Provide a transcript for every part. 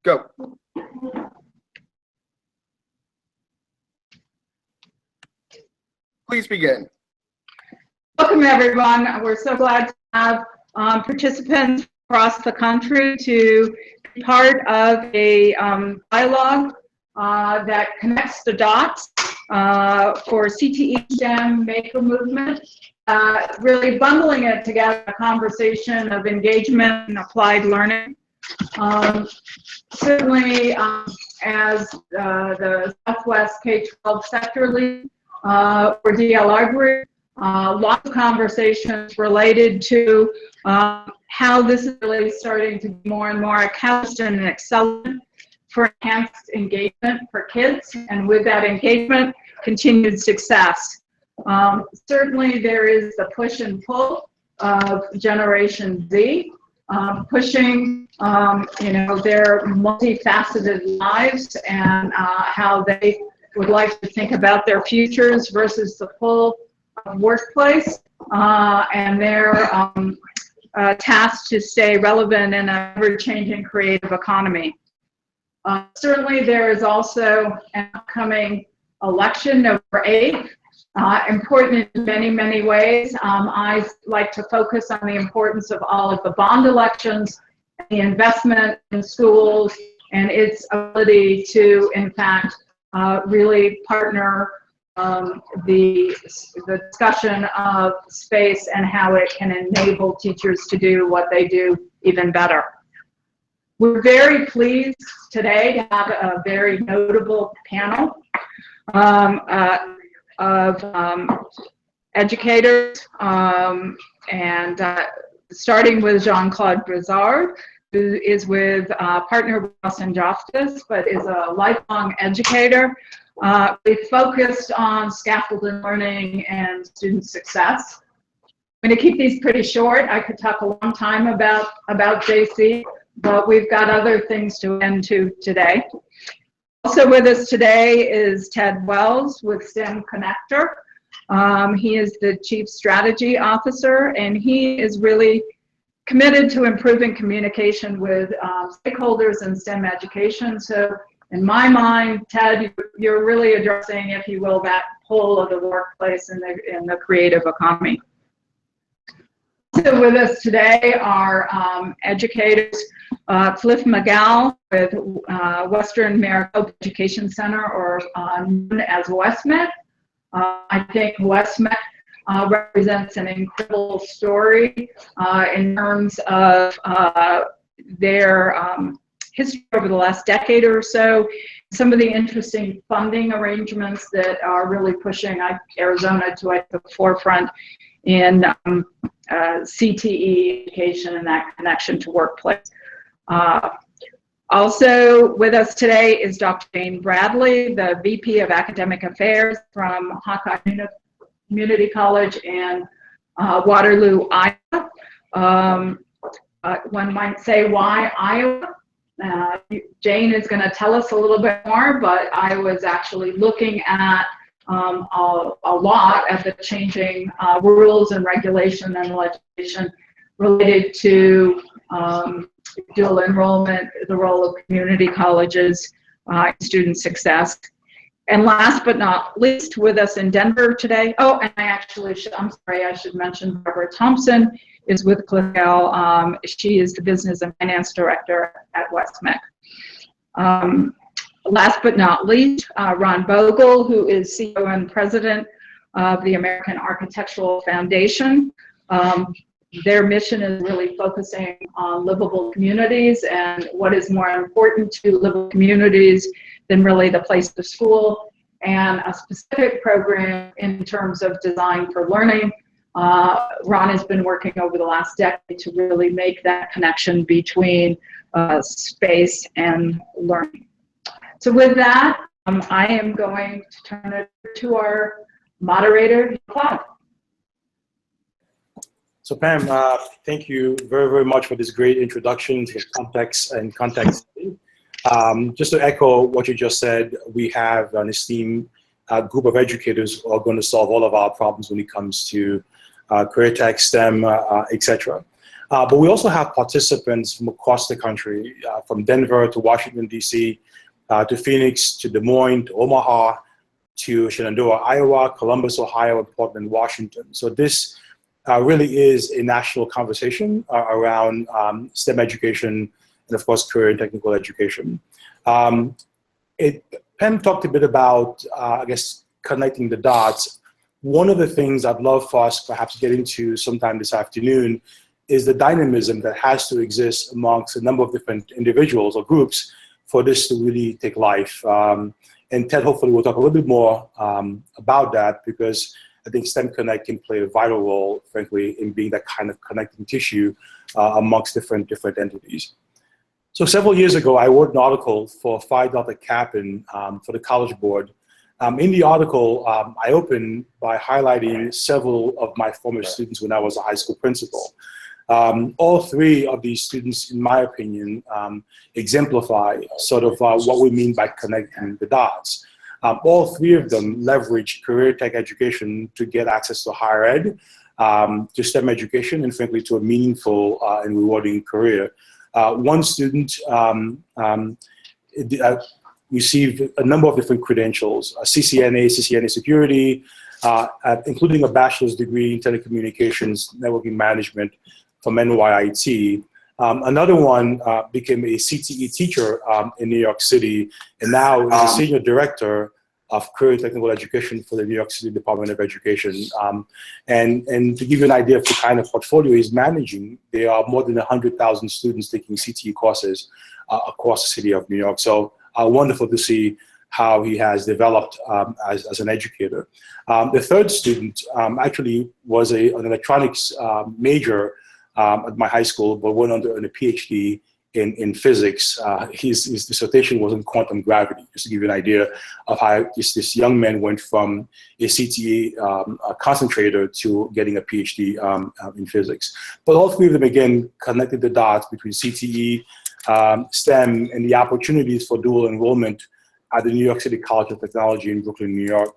Go. Please begin. Welcome, everyone. We're so glad to have participants across the country to be part of a dialogue that connects the dots for CTE STEM maker movement, really bundling it together, a conversation of engagement and applied learning. Certainly, as the Southwest K-12 sector lead for DLR Group, lots of conversations related to how this is really starting to be more and more a catalyst and an accelerant for enhanced engagement for kids, and with that engagement, continued success. Certainly, there is the push and pull of Generation Z, pushing their multifaceted lives and how they would like to think about their futures versus the full workplace, and their task to stay relevant in an ever-changing creative economy. Certainly, there is also an upcoming election, November 8th, important in many, many ways. I like to focus on the importance of all of the bond elections, the investment in schools, and its ability to, in fact, really partner the discussion of space and how it can enable teachers to do what they do even better. We're very pleased today to have a very notable panel of educators, and starting with Jean-Claude Brizard, who is with partner with us in Joftus, but is a lifelong educator. We focused on scaffolded learning and student success. I'm going to keep these pretty short. I could talk a long time about JC, but we've got other things to end to today. Also with us today is Ted Wells with STEM Connector. He is the Chief Strategy Officer, and he is really committed to improving communication with stakeholders in STEM education. So in my mind, Ted, you're really addressing, if you will, that whole of the workplace in the creative economy. So with us today are educators, Cliff Migal with Western Maricopa Education Center, or known as West-MEC. I think West-MEC represents an incredible story in terms of their history over the last decade or so, some of the interesting funding arrangements that are really pushing Arizona to the forefront in CTE education and that connection to workplace. Also with us today is Dr. Jane Bradley, the VP of Academic Affairs from Hawkeye Community College in Waterloo, Iowa. One might say, why Iowa? Jane is going to tell us a little bit more, but I was actually looking at a lot at the changing rules and regulation and legislation related to dual enrollment, the role of community colleges, student success. And last but not least, with us in Denver today, oh, and I'm sorry, I should mention Barbara Thompson is with Glendale. She is the Business and Finance Director at West-MEC. Last but not least, Ron Bogle, who is CEO and President of the American Architectural Foundation. Their mission is really focusing on livable communities, and what is more important to livable communities than really the place of school, and a specific program in terms of design for learning. Ron has been working over the last decade to really make that connection between space and learning. So with that, I am going to turn it to our moderator, Claude. So Pam, thank you very, very much for this great introduction to the context and context. Just to echo what you just said, we have an esteemed group of educators who are going to solve all of our problems when it comes to career tech, STEM, etc. But we also have participants from across the country, from Denver to Washington, D.C., to Phoenix, to Des Moines, to Omaha, to Shenandoah, Iowa, Columbus, Ohio, and Portland, Washington. So this really is a national conversation around STEM education and, of course, career and technical education. Pam talked a bit about, I guess, connecting the dots. One of the things I'd love for us perhaps to get into sometime this afternoon is the dynamism that has to exist amongst a number of different individuals or groups for this to really take life. And Ted, hopefully, will talk a little bit more about that, because I think STEM Connect can play a vital role, frankly, in being that kind of connecting tissue amongst different entities. So several years ago, I wrote an article for $5 cap-in for the College Board. In the article, I opened by highlighting several of my former students when I was a high school principal. All three of these students, in my opinion, exemplify sort of what we mean by connecting the dots. All three of them leverage career tech education to get access to higher ed, to STEM education, and frankly to a meaningful and rewarding career. One student received a number of different credentials, CCNA security, including a bachelor's degree in telecommunications, networking management from NYIT. Another one became a CTE teacher in New York City, and now is a senior director of career technical education for the New York City Department of Education. And to give you an idea of the kind of portfolio he's managing, there are more than 100,000 students taking CTE courses across the city of New York. So wonderful to see how he has developed as an educator. The third student actually was an electronics major at my high school, but went on to earn a PhD in physics. His dissertation was on quantum gravity, just to give you an idea of how this young man went from a CTE concentrator to getting a PhD in physics. But all three of them, again, connected the dots between CTE, STEM, and the opportunities for dual enrollment at the New York City College of Technology in Brooklyn, New York.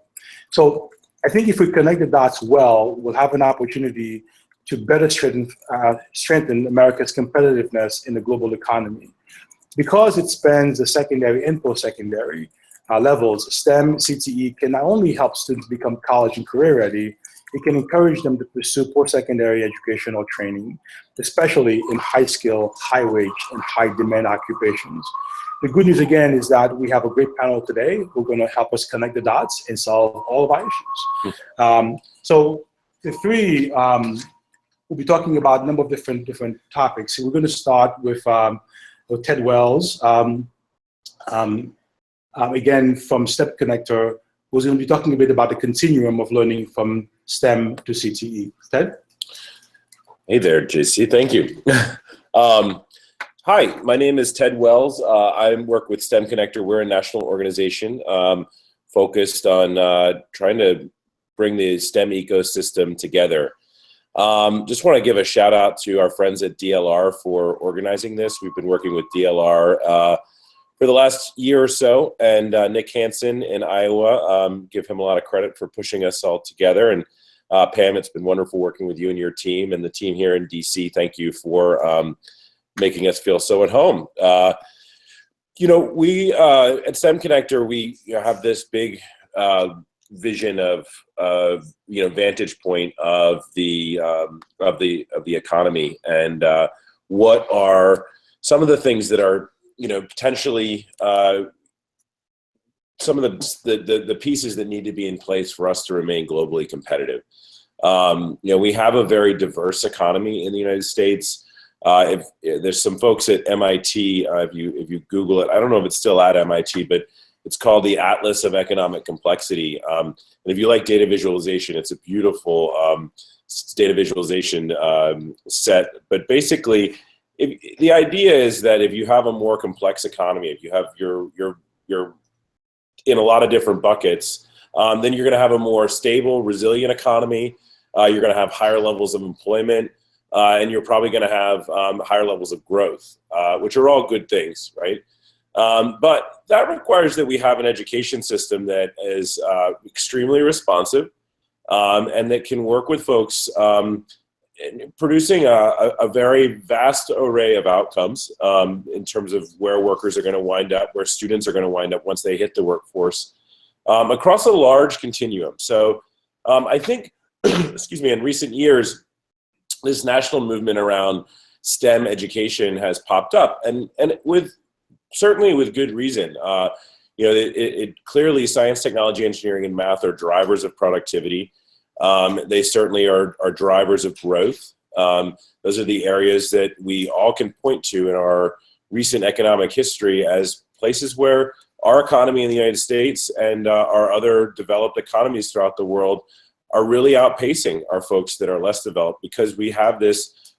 So I think if we connect the dots well, we'll have an opportunity to better strengthen America's competitiveness in the global economy. Because it spans the secondary and post-secondary levels, STEM, CTE can not only help students become college and career ready, it can encourage them to pursue post-secondary education or training, especially in high-skill, high-wage, and high-demand occupations. The good news, again, is that we have a great panel today who are going to help us connect the dots and solve all of our issues. So the three, we'll be talking about a number of different topics. So we're going to start with Ted Wells, again from Step Connector, who's going to be talking a bit about the continuum of learning from STEM to CTE. Ted? Hey there, JC. Thank you. Hi, my name is Ted Wells. I work with STEM Connector. We're a national organization focused on trying to bring the STEM ecosystem together. Just want to give a shout out to our friends at DLR for organizing this. We've been working with DLR for the last year or so, and Nick Hansen in Iowa, give him a lot of credit for pushing us all together. And Pam, it's been wonderful working with you and your team, and the team here in DC. Thank you for making us feel so at home. You know, we at STEM Connector, we have this big vision of vantage point of the economy, and what are some of the things that are potentially some of the pieces that need to be in place for us to remain globally competitive. We have a very diverse economy in the United States. If there's some folks at MIT, if you Google it, I don't know if it's still at MIT, but it's called the Atlas of Economic Complexity. And if you like data visualization, it's a beautiful data visualization set. But basically, the idea is that if you have a more complex economy, if you have you're in a lot of different buckets, then you're going to have a more stable, resilient economy. You're going to have higher levels of employment, and you're probably going to have higher levels of growth, which are all good things, right? But that requires that we have an education system that is extremely responsive, and that can work with folks producing a very vast array of outcomes in terms of where workers are going to wind up, where students are going to wind up once they hit the workforce, across a large continuum. So I think, excuse me, in recent years, this national movement around STEM education has popped up, and certainly with good reason. You know, it clearly, science, technology, engineering, and math are drivers of productivity. They certainly are drivers of growth. Those are the areas that we all can point to in our recent economic history as places where our economy in the United States and our other developed economies throughout the world are really outpacing our folks that are less developed, because we have this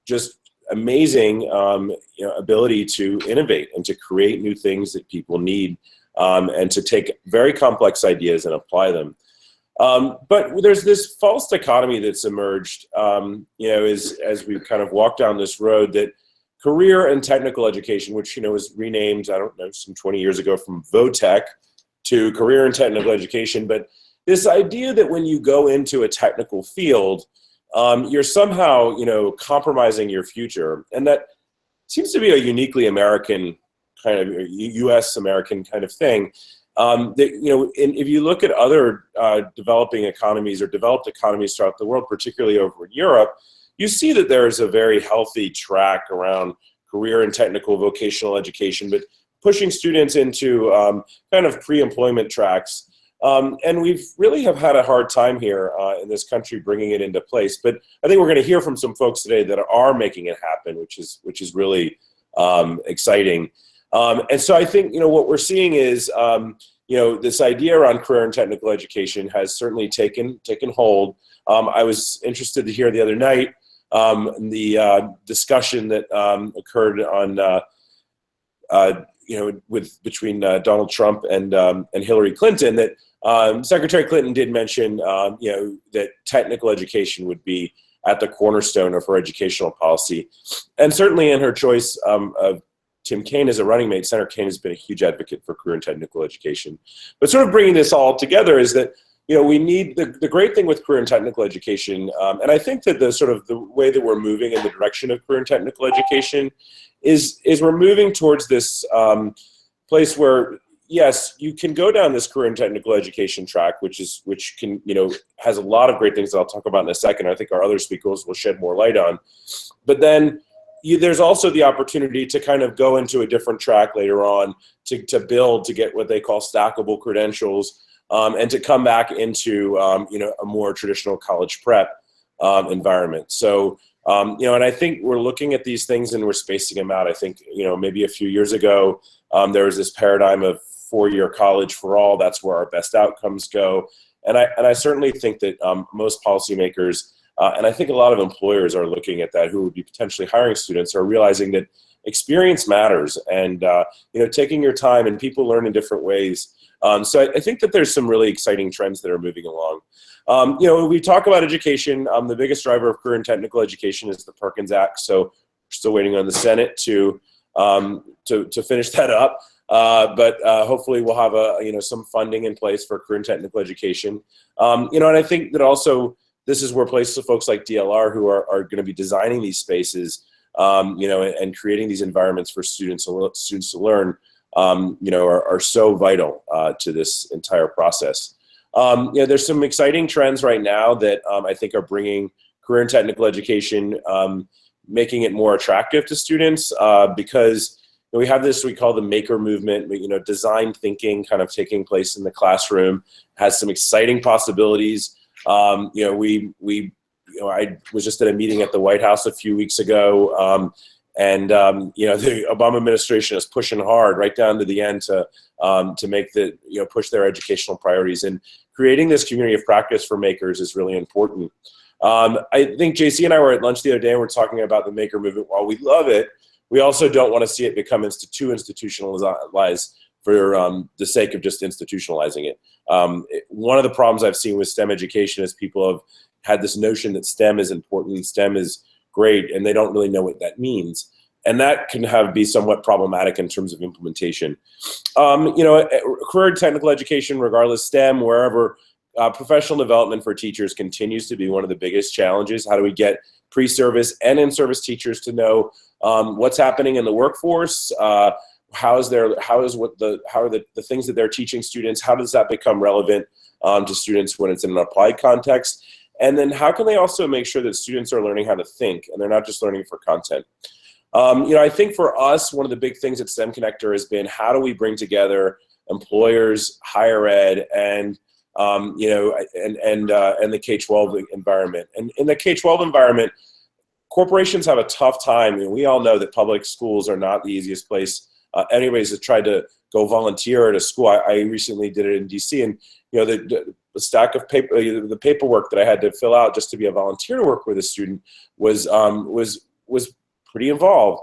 just amazing you know, ability to innovate and to create new things that people need, and to take very complex ideas and apply them. But there's this false dichotomy that's emerged, you know, as we've kind of walked down this road, that career and technical education, which, you know, was renamed, I don't know, some 20 years ago from VOTech to career and technical education. But this idea that when you go into a technical field, you're somehow, you know, compromising your future. And that seems to be a uniquely American kind of US American kind of thing. That, you know, if you look at other developing economies or developed economies throughout the world, particularly over in Europe, you see that there's a very healthy track around career and technical vocational education, but pushing students into kind of pre-employment tracks. And we've really have had a hard time here in this country bringing it into place. But I think we're going to hear from some folks today that are making it happen, which is really exciting. And so I think, you know, what we're seeing is, you know, this idea around career and technical education has certainly taken hold. I was interested to hear the other night the discussion that occurred on, you know, between Donald Trump and Hillary Clinton, that Secretary Clinton did mention, you know, that technical education would be at the cornerstone of her educational policy. And certainly in her choice of Tim Kaine as a running mate, Senator Kaine has been a huge advocate for career and technical education. But sort of bringing this all together is that, you know, we need the great thing with career and technical education, and I think that the way that we're moving in the direction of career and technical education is we're moving towards this place where, yes, you can go down this career and technical education track, which can, you know, has a lot of great things that I'll talk about in a second. I think our other speakers will shed more light on. But then there's also the opportunity to kind of go into a different track later on to build, to get what they call stackable credentials, and to come back into, you know, a more traditional college prep environment. So, you know, and I think we're looking at these things and we're spacing them out. I think, you know, maybe a few years ago, there was this paradigm of 4-year college for all. That's where our best outcomes go. And I certainly think that most policymakers, and I think a lot of employers are looking at that, who would be potentially hiring students, are realizing that experience matters, and you know, taking your time, and people learn in different ways. So I think that there's some really exciting trends that are moving along. You know, when we talk about education, the biggest driver of career and technical education is the Perkins Act. So we're still waiting on the Senate to finish that up. But hopefully we'll have you know, some funding in place for career and technical education. You know, and I think that also this is where places of folks like DLR, who are going to be designing these spaces, you know, and creating these environments for students to learn, you know, are so vital to this entire process. You know, there's some exciting trends right now that I think are bringing career and technical education, making it more attractive to students, because we have this we call the maker movement. You know, design thinking kind of taking place in the classroom has some exciting possibilities. You know, I was just at a meeting at the White House a few weeks ago, and you know, the Obama administration is pushing hard right down to the end to make push their educational priorities, and creating this community of practice for makers is really important. I think JC and I were at lunch the other day and we're talking about the maker movement. While we love it, we also don't want to see it become too institutionalized for the sake of just institutionalizing it. One of the problems I've seen with STEM education is people have had this notion that STEM is important, STEM is great, and they don't really know what that means. And that can be somewhat problematic in terms of implementation. You know, career and technical education, regardless STEM, wherever, professional development for teachers continues to be one of the biggest challenges. How do we get pre-service and in-service teachers to know what's happening in the workforce. How are the things that they're teaching students? How does that become relevant to students when it's in an applied context? And then how can they also make sure that students are learning how to think and they're not just learning for content? I think for us, one of the big things at STEM Connector has been how do we bring together employers, higher ed, and the K-12 environment. And in the K-12 environment, corporations have a tough time. And we all know that public schools are not the easiest place. Anyways, that tried to go volunteer at a school. I recently did it in DC, and the stack of paper, the paperwork that I had to fill out just to be a volunteer to work with a student was pretty involved.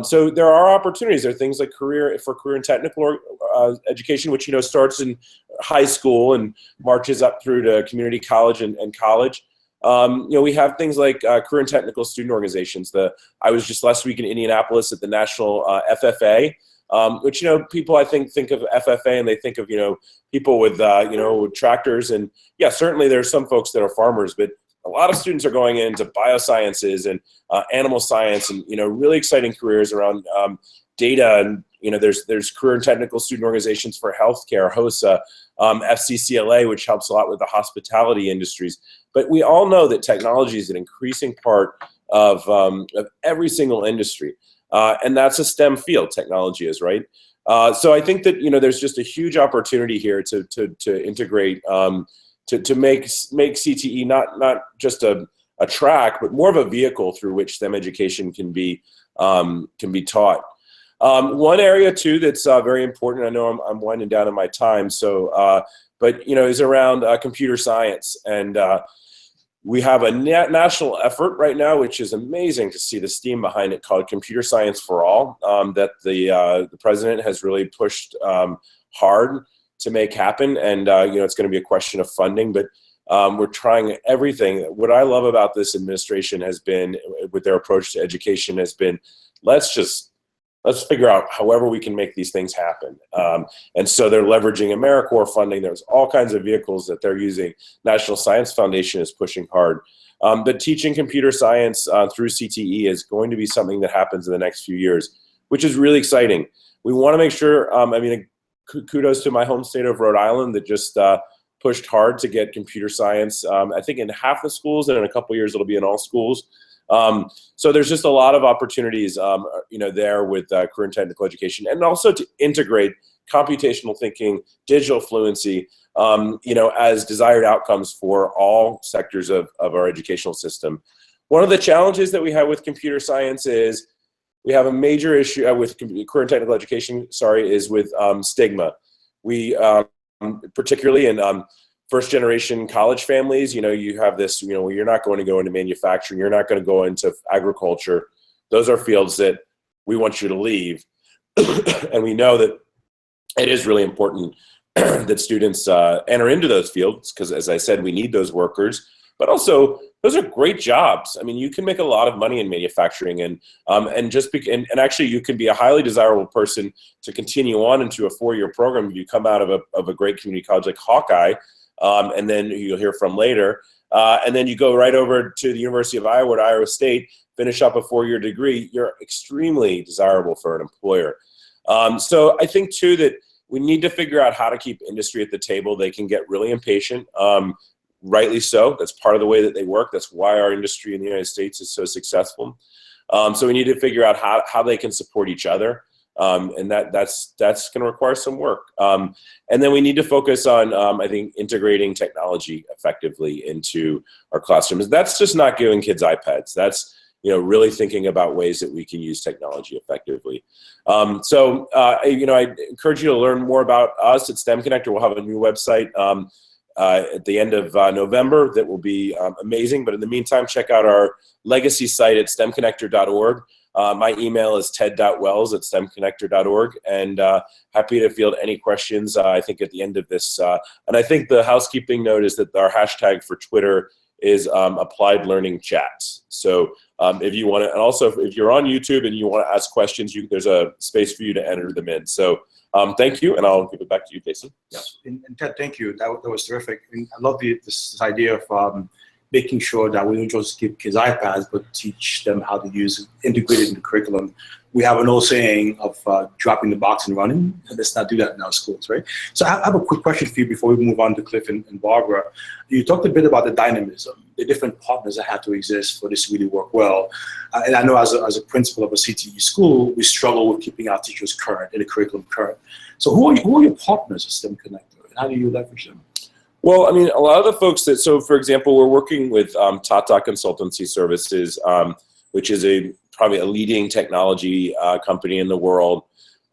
So there are opportunities. There are things like career and technical education, which starts in high school and marches up through to community college and college. We have things like career and technical student organizations. I was just last week in Indianapolis at the National FFA, which people I think of FFA and they think of people with with tractors, and yeah, certainly there's some folks that are farmers, but a lot of students are going into biosciences and animal science and really exciting careers around data, and there's career and technical student organizations for healthcare, HOSA, FCCLA, which helps a lot with the hospitality industries. But we all know that technology is an increasing part of every single industry, and that's a STEM field. Technology is, right. So I think that there's just a huge opportunity here to integrate. To make CTE not just a track, but more of a vehicle through which STEM education can be taught. One area too that's very important. I know I'm winding down on my time, so but is around computer science, and we have a national effort right now, which is amazing to see the steam behind it, called Computer Science for All, that the president has really pushed hard to make happen, and it's going to be a question of funding, but we're trying everything. What I love about this administration has been, with their approach to education, has been let's figure out however we can make these things happen. And so they're leveraging AmeriCorps funding. There's all kinds of vehicles that they're using. National Science Foundation is pushing hard. But teaching computer science through CTE is going to be something that happens in the next few years, which is really exciting. We want to make sure, kudos to my home state of Rhode Island that just pushed hard to get computer science, I think in half the schools, and in a couple of years it'll be in all schools. So there's just a lot of opportunities, there with career and technical education, and also to integrate computational thinking, digital fluency, as desired outcomes for all sectors of our educational system. One of the challenges that we have with computer science is we have a major issue with career and technical education, is with stigma. We, particularly in first-generation college families, you have this, you're not going to go into manufacturing, you're not going to go into agriculture. Those are fields that we want you to leave. And we know that it is really important that students enter into those fields, because as I said, we need those workers, but also those are great jobs. I mean, you can make a lot of money in manufacturing, and actually you can be a highly desirable person to continue on into a 4-year program if you come out of a great community college like Hawkeye, and then you'll hear from later, and then you go right over to the University of Iowa to Iowa State, finish up a 4-year degree. You're extremely desirable for an employer. So I think too that we need to figure out how to keep industry at the table. They can get really impatient. Rightly so. That's part of the way that they work. That's why our industry in the United States is so successful. So we need to figure out how they can support each other, and that's going to require some work. And then we need to focus on, I think, integrating technology effectively into our classrooms. That's just not giving kids iPads. That's really thinking about ways that we can use technology effectively. So I encourage you to learn more about us at STEM Connector. We'll have a new website at the end of November that will be amazing. But in the meantime, check out our legacy site at stemconnector.org. My email is ted.wells@stemconnector.org, and happy to field any questions, I think, at the end of this. And I think the housekeeping note is that our hashtag for Twitter is Applied Learning Chats. So if you want to, and also if you're on YouTube and you want to ask questions, there's a space for you to enter them in. So thank you, and I'll give it back to you, Jason. Yeah, and Ted, thank you. That was terrific. And I love this idea of making sure that we don't just give kids iPads, but teach them how to use it, integrate it in the curriculum. We have an old saying of dropping the box and running. Let's not do that in our schools, right? So I have a quick question for you before we move on to Cliff and Barbara. You talked a bit about the dynamism, the different partners that have to exist for this to really work well. And I know as a principal of a CTE school, we struggle with keeping our teachers current and the curriculum current. So who are your partners at STEM Connector, and how do you leverage them? Well, I mean, a lot of the folks that, so for example, we're working with Tata Consultancy Services, which is probably a leading technology company in the world.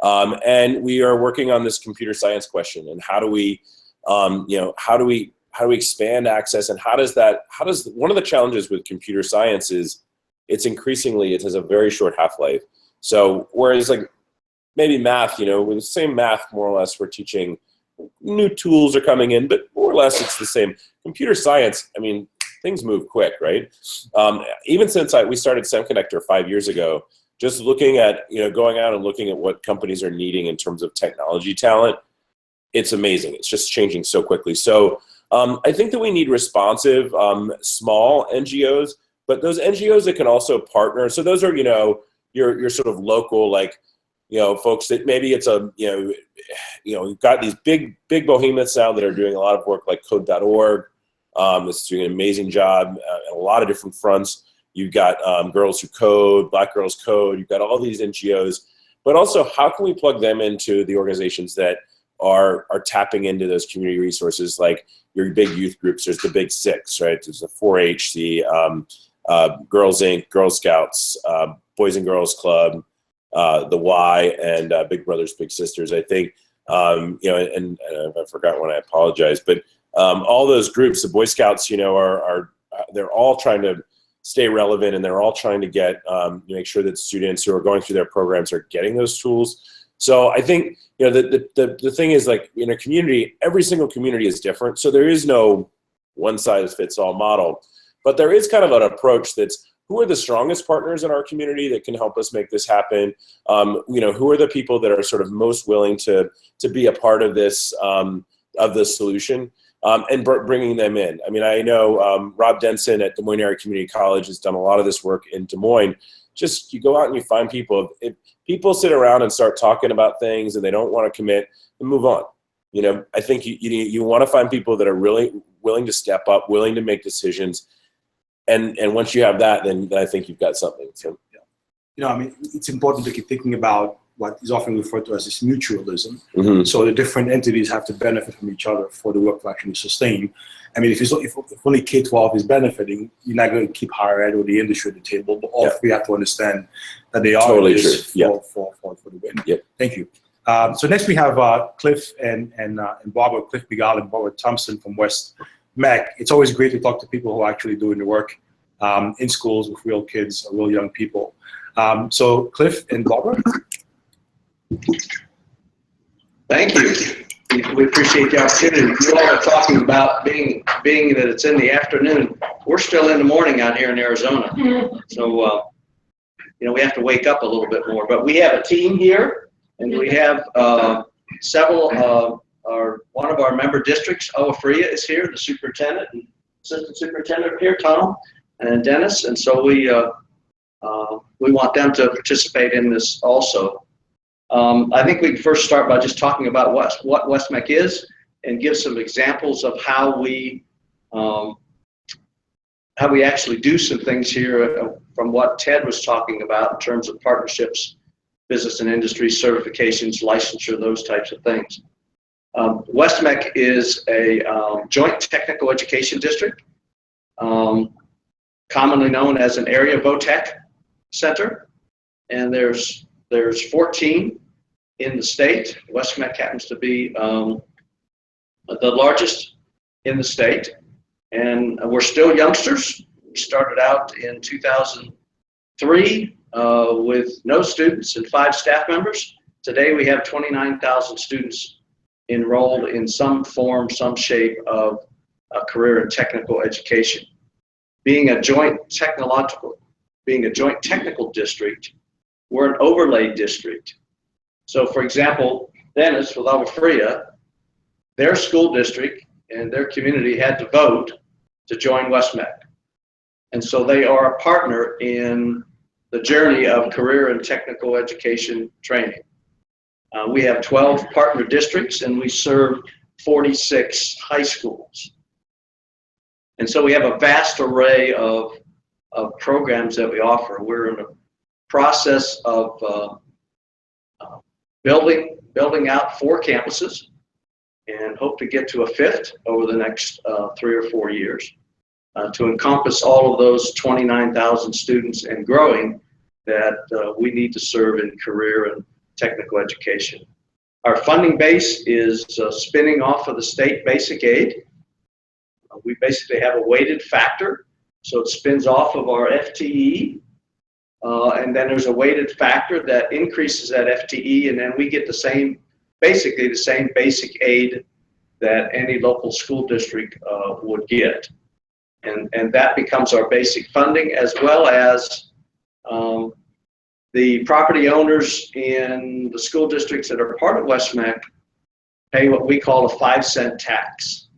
And we are working on this computer science question, and how do we, how do we expand access, and how does one of the challenges with computer science is it has a very short half-life. So whereas like maybe math, with the same math, more or less, we're teaching, new tools are coming in, but more or less it's the same. Computer science, I mean, things move quick, right? Even since we started STEM Connector 5 years ago, just looking at, going out and looking at what companies are needing in terms of technology talent, it's amazing. It's just changing so quickly. So I think that we need responsive, small NGOs, but those NGOs that can also partner. So those are, your sort of local, like, folks that maybe it's you've got these big behemoths now that are doing a lot of work, like Code.org. It's doing an amazing job on a lot of different fronts. You've got Girls Who Code, Black Girls Code. You've got all these NGOs, but also how can we plug them into the organizations that are tapping into those community resources, like your big youth groups. There's the Big Six, right? There's the 4-H, the Girls Inc., Girl Scouts, Boys and Girls Club, the Y, and Big Brothers Big Sisters. I think and if I forgot one, I apologize, but all those groups, the Boy Scouts, they're all trying to stay relevant, and they're all trying to get make sure that students who are going through their programs are getting those tools. So I think the thing is, like, in a community, every single community is different, so there is no one size fits all model, but there is kind of an approach that's, who are the strongest partners in our community that can help us make this happen? Who are the people that are sort of most willing to be a part of this, of the solution, and bringing them in. I mean, I know Rob Denson at Des Moines Area Community College has done a lot of this work in Des Moines. Just, you go out and you find people. If people sit around and start talking about things and they don't want to commit, then move on. I think you want to find people that are really willing to step up, willing to make decisions. And once you have that, then I think you've got something. So, I mean, it's important to keep thinking about what is often referred to as this mutualism. Mm-hmm. So the different entities have to benefit from each other for the work to actually sustain. I mean, if only K-12 is benefiting, you're not going to keep higher ed or the industry at the table. But all three have to understand that they are totally in this true. for the win. Yep. Thank you. So next we have Cliff and Barbara, Cliff Migal and Barbara Thompson from West-MEC. It's always great to talk to people who are actually doing the work in schools with real kids, real young people. So Cliff and Barbara. Thank you. We appreciate the opportunity. You all are talking about being that it's in the afternoon. We're still in the morning out here in Arizona. So, we have to wake up a little bit more. But we have a team here, and we have several one of our member districts, Freya, is here, the superintendent and assistant superintendent here, Tom and Dennis. And so we want them to participate in this also. I think we can first start by just talking about what West-MEC is, and give some examples of how we actually do some things here from what Ted was talking about in terms of partnerships, business and industry certifications, licensure, those types of things. West-MEC is a joint technical education district, commonly known as an area VOTEC center, and there's 14 in the state. West-MEC happens to be the largest in the state, and we're still youngsters. We started out in 2003 with no students and 5 staff members. Today we have 29,000 students enrolled in some form, some shape of a career in technical education. Being a joint technical district, we're an overlay district. So, for example, Dennis with Freya, their school district and their community had to vote to join West-MEC. And so they are a partner in the journey of career and technical education training. We have 12 partner districts and we serve 46 high schools. And so we have a vast array of programs that we offer. We're in the process of building out 4 campuses and hope to get to a 5th over the next 3 or 4 years to encompass all of those 29,000 students and growing that we need to serve in career and technical education. Our funding base is spinning off of the state basic aid. We basically have a weighted factor, so it spins off of our FTE, and then there's a weighted factor that increases that FTE, and then we get the same, basically the same basic aid that any local school district would get. And that becomes our basic funding, as well as the property owners in the school districts that are part of West-MEC pay what we call a 5-cent tax.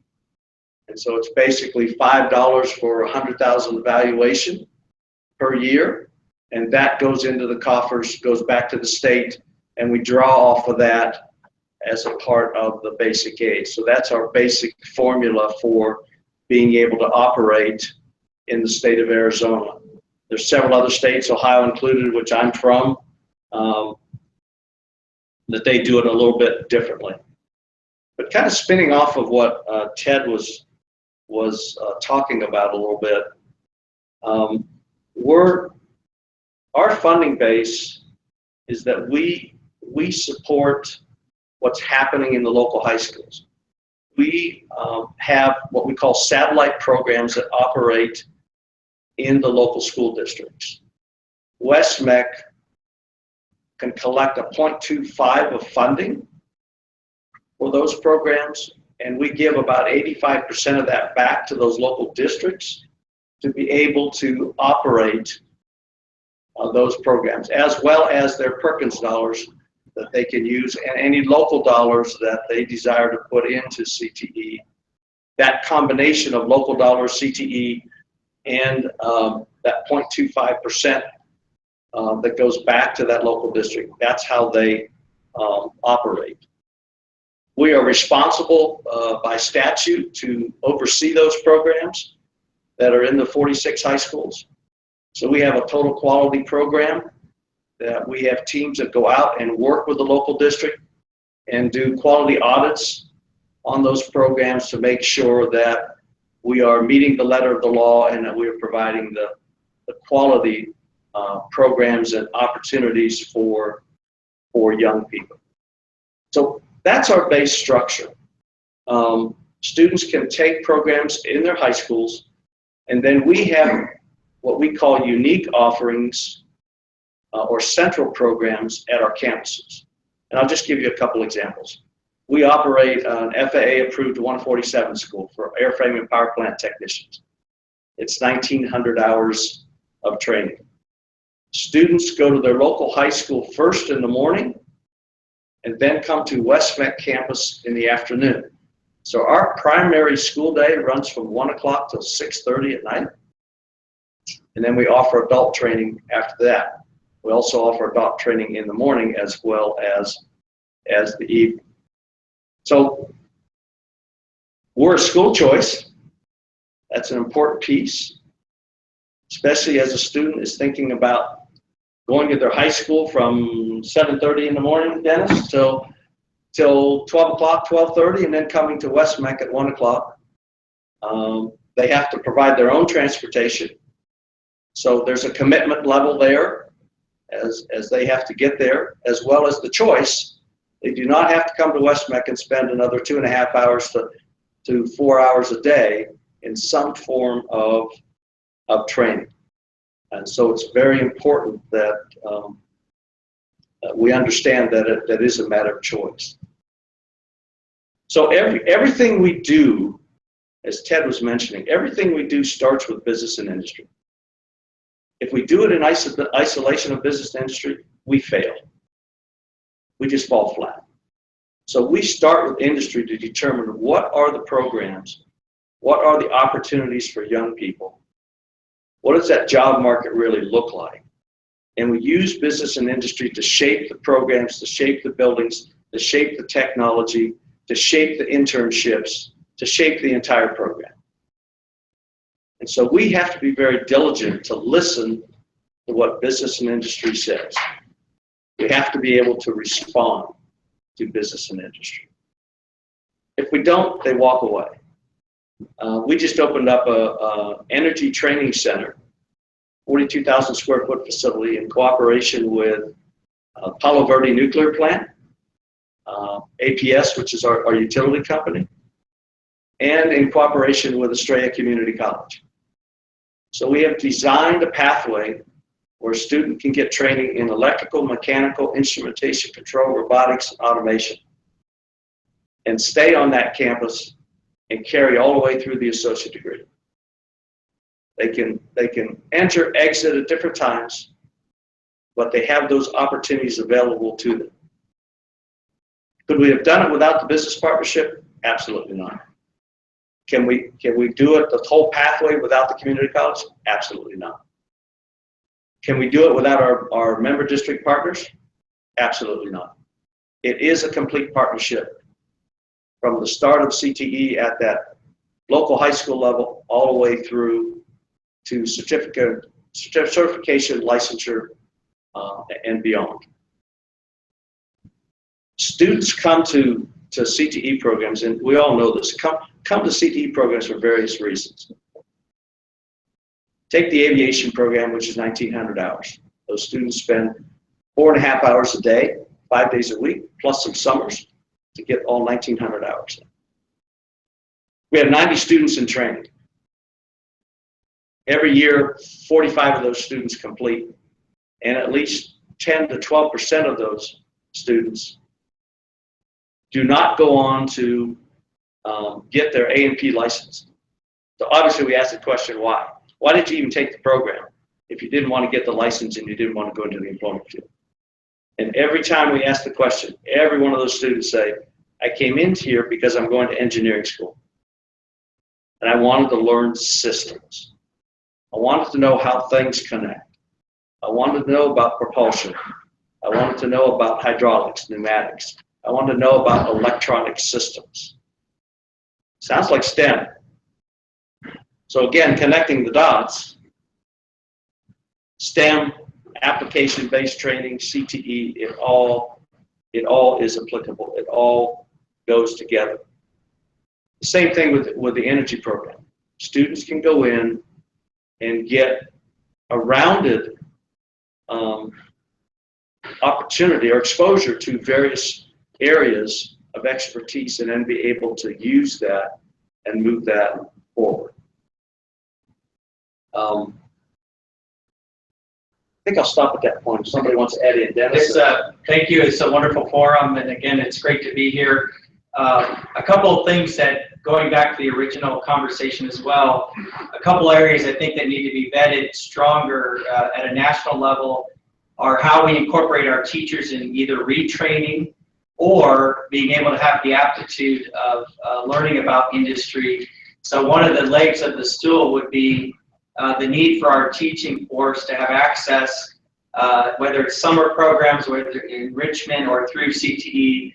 And so it's basically $5 for 100,000 valuation per year, and that goes into the coffers, goes back to the state, and we draw off of that as a part of the basic aid. So that's our basic formula for being able to operate in the state of Arizona. There's several other states, Ohio included, which I'm from, that they do it a little bit differently. But kind of spinning off of what Ted was talking about a little bit, our funding base is that we support what's happening in the local high schools. We have what we call satellite programs that operate in the local school districts. West-MEC can collect a 0.25 of funding for those programs, and we give about 85% of that back to those local districts to be able to operate those programs, as well as their Perkins dollars that they can use, and any local dollars that they desire to put into CTE. That combination of local dollars, CTE, and that 0.25% that goes back to that local district. That's how they operate. We are responsible by statute to oversee those programs that are in the 46 high schools. So we have a total quality program that we have teams that go out and work with the local district and do quality audits on those programs to make sure that we are meeting the letter of the law and that we are providing the quality programs and opportunities for young people. So that's our base structure. Students can take programs in their high schools, and then we have what we call unique offerings or central programs at our campuses. And I'll just give you a couple examples. We operate an FAA-approved 147 school for airframe and power plant technicians. It's 1,900 hours of training. Students go to their local high school first in the morning and then come to West-MEC campus in the afternoon. So our primary school day runs from 1 o'clock till 6:30 at night. And then we offer adult training after that. We also offer adult training in the morning as well as the evening. So we're a school choice. That's an important piece, especially as a student is thinking about going to their high school from 7:30 in the morning, Dennis, till 12 o'clock, 12:30, and then coming to West-MEC at 1 o'clock. They have to provide their own transportation. So there's a commitment level there as they have to get there, as well as the choice. They do not have to come to West-MEC and spend another 2.5 hours to 4 hours a day in some form of training. And so it's very important that we understand that that is a matter of choice. So everything we do, as Ted was mentioning, everything we do starts with business and industry. If we do it in isolation of business and industry, we fail. We just fall flat. So we start with industry to determine what are the programs, what are the opportunities for young people What does that job market really look like? And we use business and industry to shape the programs, to shape the buildings, to shape the technology, to shape the internships, to shape the entire program. And so we have to be very diligent to listen to what business and industry says. We have to be able to respond to business and industry. If we don't, they walk away. We just opened up a energy training center, 42,000 square foot facility in cooperation with Palo Verde Nuclear Plant, APS, which is our utility company, and in cooperation with Estrella Community College. So we have designed a pathway where a student can get training in electrical, mechanical, instrumentation, control, robotics, and automation, and stay on that campus and carry all the way through the associate degree. They can enter, exit at different times, but they have those opportunities available to them. Could we have done it without the business partnership? Absolutely not. Can we do it the whole pathway without the community college? Absolutely not. Can we do it without our member district partners? Absolutely not. It is a complete partnership from the start of CTE at that local high school level all the way through to certification, licensure, and beyond. Students come to CTE programs, and we all know this, come to CTE programs for various reasons. Take the aviation program, which is 1,900 hours. Those students spend 4.5 hours a day, 5 days a week, plus some summers to get all 1,900 hours. We have 90 students in training. Every year, 45 of those students complete, and at least 10 to 12% of those students do not go on to get their A&P license. So obviously we ask the question, why? Why did you even take the program if you didn't want to get the license and you didn't want to go into the employment field? And every time we ask the question, every one of those students say, I came into here because I'm going to engineering school. And I wanted to learn systems. I wanted to know how things connect. I wanted to know about propulsion. I wanted to know about hydraulics, pneumatics. I wanted to know about electronic systems. Sounds like STEM. So again, connecting the dots, STEM, application-based training, CTE, it all is applicable. It all goes together. The same thing with the energy program. Students can go in and get a rounded opportunity or exposure to various areas of expertise and then be able to use that and move that forward. I think I'll stop at that point. If somebody wants to add in, Dennis. Thank you. It's a wonderful forum, and again, it's great to be here. A couple of things that, going back to the original conversation as well, a couple areas I think that need to be vetted stronger at a national level are how we incorporate our teachers in either retraining or being able to have the aptitude of learning about industry. So one of the legs of the stool would be the need for our teaching force to have access, whether it's summer programs, whether enrichment or through CTE,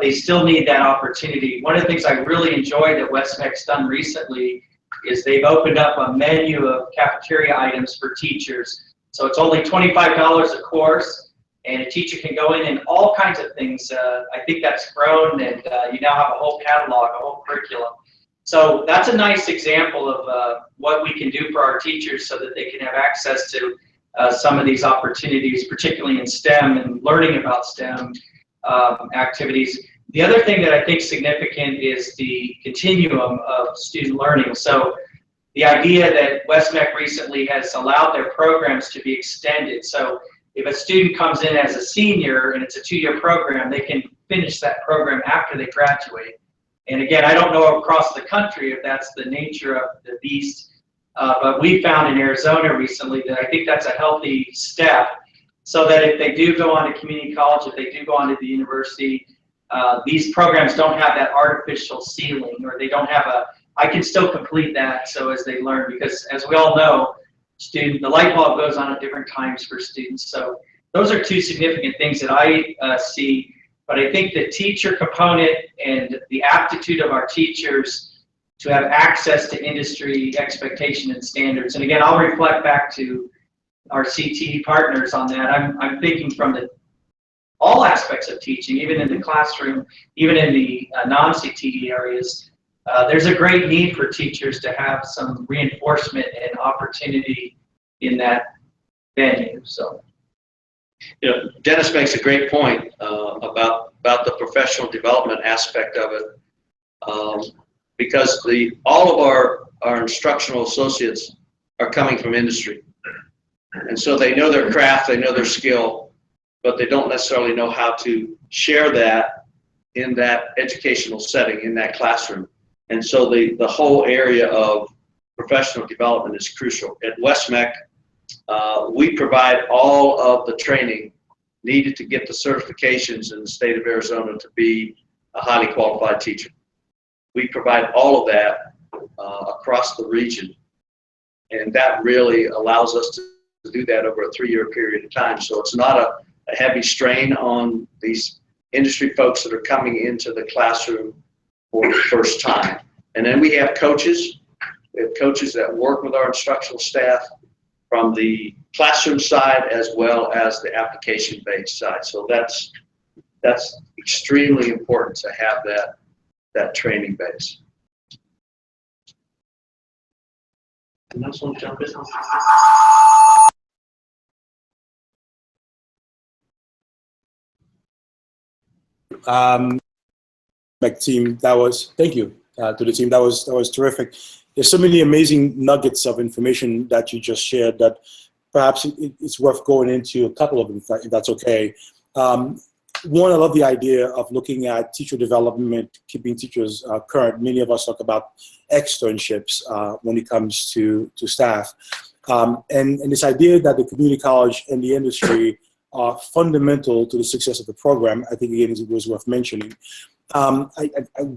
they still need that opportunity. One of the things I really enjoyed that West-MEC's done recently is they've opened up a menu of cafeteria items for teachers. So it's only $25 a course, and a teacher can go in and all kinds of things. I think that's grown, and you now have a whole catalog, a whole curriculum. So that's a nice example of what we can do for our teachers so that they can have access to some of these opportunities, particularly in STEM and learning about STEM activities. The other thing that I think is significant is the continuum of student learning. So the idea that West-MEC recently has allowed their programs to be extended. So if a student comes in as a senior and it's a 2-year program, they can finish that program after they graduate. And again, I don't know across the country if that's the nature of the beast, but we found in Arizona recently that I think that's a healthy step, so that if they do go on to community college, if they do go on to the university, these programs don't have that artificial ceiling, or they don't have a, I can still complete that so as they learn, because as we all know, student. The light bulb goes on at different times for students. So those are two significant things that I see. But I think the teacher component and the aptitude of our teachers to have access to industry expectation and standards. And again, I'll reflect back to our CTE partners on that. I'm thinking from all aspects of teaching, even in the classroom, even in the non-CTE areas. There's a great need for teachers to have some reinforcement and opportunity in that venue. So, you know, Dennis makes a great point about the professional development aspect of it, because all of our instructional associates are coming from industry, and so they know their craft, they know their skill, but they don't necessarily know how to share that in that educational setting, in that classroom. And so the whole area of professional development is crucial. At West-MEC, we provide all of the training needed to get the certifications in the state of Arizona to be a highly qualified teacher. We provide all of that across the region, and that really allows us to do that over a 3-year period of time. So it's not a heavy strain on these industry folks that are coming into the classroom for the first time. And then we have coaches. We have coaches that work with our instructional staff from the classroom side as well as the application-based side. So that's extremely important to have that training base. And that's one jump in. Team, thank you to the team. That was terrific. There's so many amazing nuggets of information that you just shared that perhaps it's worth going into a couple of them, if that's okay. One, I love the idea of looking at teacher development, keeping teachers current. Many of us talk about externships when it comes to staff. And this idea that the community college and the industry are fundamental to the success of the program, I think, again, it was worth mentioning. I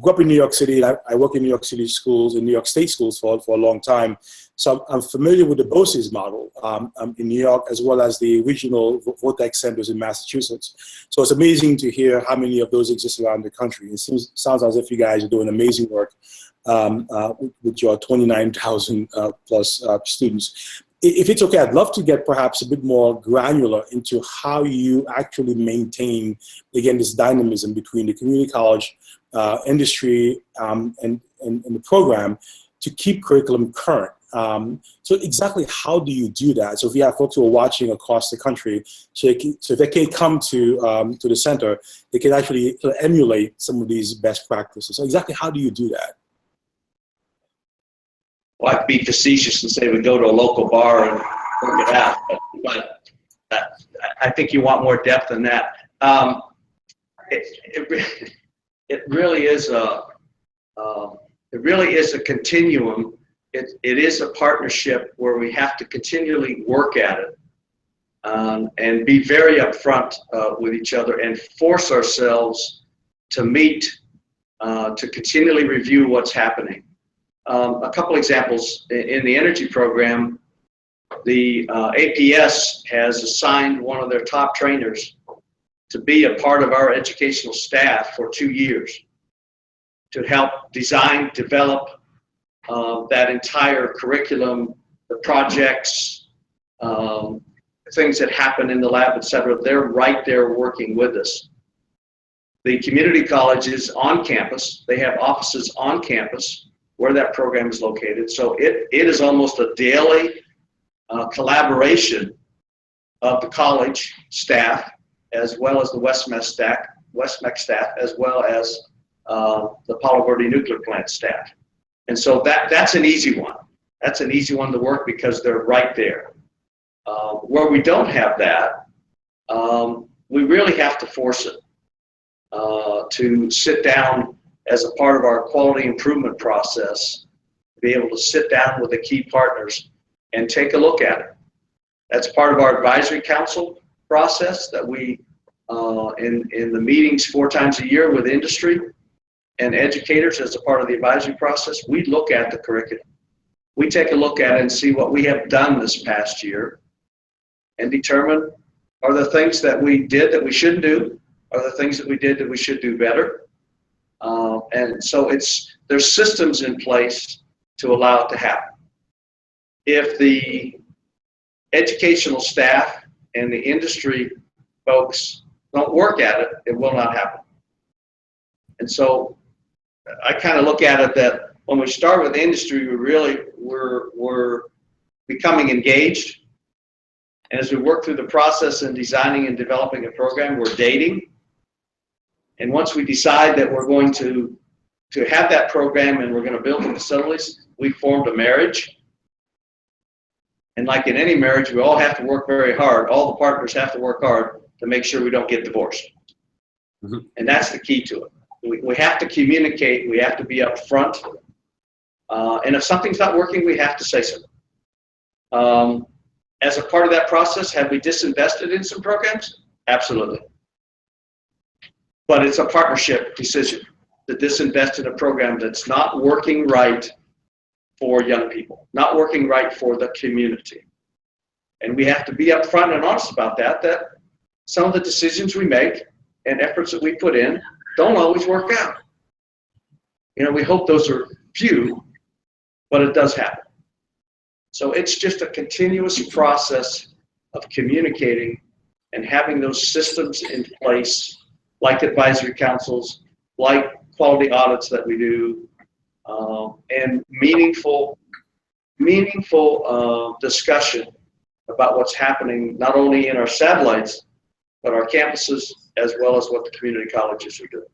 grew up in New York City. I work in New York City schools, in New York State schools for a long time. So I'm familiar with the BOCES model in New York, as well as the regional vortex centers in Massachusetts. So it's amazing to hear how many of those exist around the country. It sounds as if you guys are doing amazing work with your 29,000 plus students. If it's okay, I'd love to get perhaps a bit more granular into how you actually maintain, again, this dynamism between the community college, industry, and the program to keep curriculum current. So exactly how do you do that? So if you have folks who are watching across the country, so if they can come to the center, they can actually emulate some of these best practices. So exactly how do you do that? Well, I'd be facetious and say we go to a local bar and work it out, but I think you want more depth than that. It really is a continuum. It is a partnership where we have to continually work at it and be very upfront with each other and force ourselves to meet, to continually review what's happening. A couple examples in the energy program, the APS has assigned one of their top trainers to be a part of our educational staff for 2 years to help design, develop that entire curriculum, the projects, things that happen in the lab, etc. They're right there working with us. The community college is on campus. They have offices on campus where that program is located. So it is almost a daily collaboration of the college staff, as well as the West-MEC staff, as well as the Palo Verde nuclear plant staff. And so that's an easy one. That's an easy one to work because they're right there. Where we don't have that, we really have to force it to sit down as a part of our quality improvement process, be able to sit down with the key partners and take a look at it. That's part of our advisory council process that we, in the meetings 4 times a year with industry and educators as a part of the advisory process, we look at the curriculum. we take a look at it and see what we have done this past year and determine, are there things that we did that we shouldn't do? Are there things that we did that we should do better? And so there's systems in place to allow it to happen. If the educational staff and the industry folks don't work at it, it will not happen. And so I kind of look at it that when we start with industry, we're becoming engaged. And as we work through the process in designing and developing a program, we're dating. And once we decide that we're going to have that program and we're going to build the facilities, we formed a marriage. And like in any marriage, we all have to work very hard. All the partners have to work hard to make sure we don't get divorced. Mm-hmm. And that's the key to it. We have to communicate. We have to be upfront. And if something's not working, we have to say so. As a part of that process, have we disinvested in some programs? Absolutely. But it's a partnership decision to disinvest in a program that's not working right for young people, not working right for the community. And we have to be upfront and honest about that some of the decisions we make and efforts that we put in don't always work out. You know, we hope those are few, but it does happen. So it's just a continuous process of communicating and having those systems in place, like advisory councils, like quality audits that we do, and meaningful discussion about what's happening not only in our satellites, but our campuses, as well as what the community colleges are doing.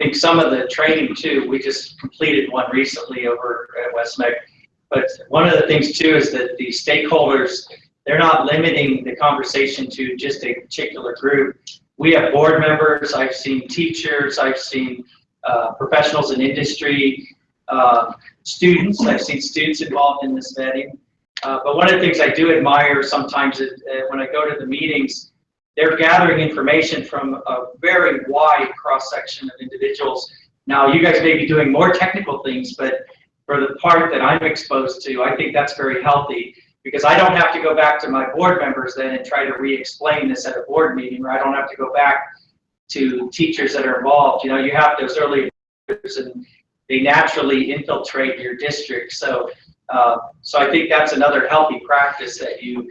I think some of the training too, we just completed one recently over at West-MEC, but one of the things too is that the stakeholders, they're not limiting the conversation to just a particular group. We have board members, I've seen teachers, I've seen professionals in industry, students, I've seen students involved in this vetting. But one of the things I do admire sometimes is when I go to the meetings, they're gathering information from a very wide cross-section of individuals. Now, you guys may be doing more technical things, but for the part that I'm exposed to, I think that's very healthy, because I don't have to go back to my board members then and try to re-explain this at a board meeting, or I don't have to go back to teachers that are involved. You know, you have those early years and they naturally infiltrate your district. So, so I think that's another healthy practice, that you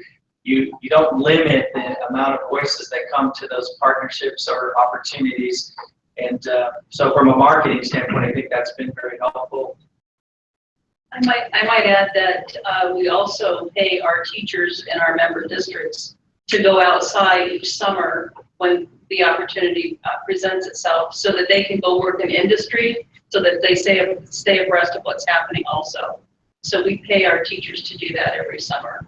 don't limit the amount of voices that come to those partnerships or opportunities. And so from a marketing standpoint, I think that's been very helpful. I might add that we also pay our teachers in our member districts to go outside each summer when the opportunity presents itself, so that they can go work in industry, so that they stay abreast of what's happening also. So we pay our teachers to do that every summer.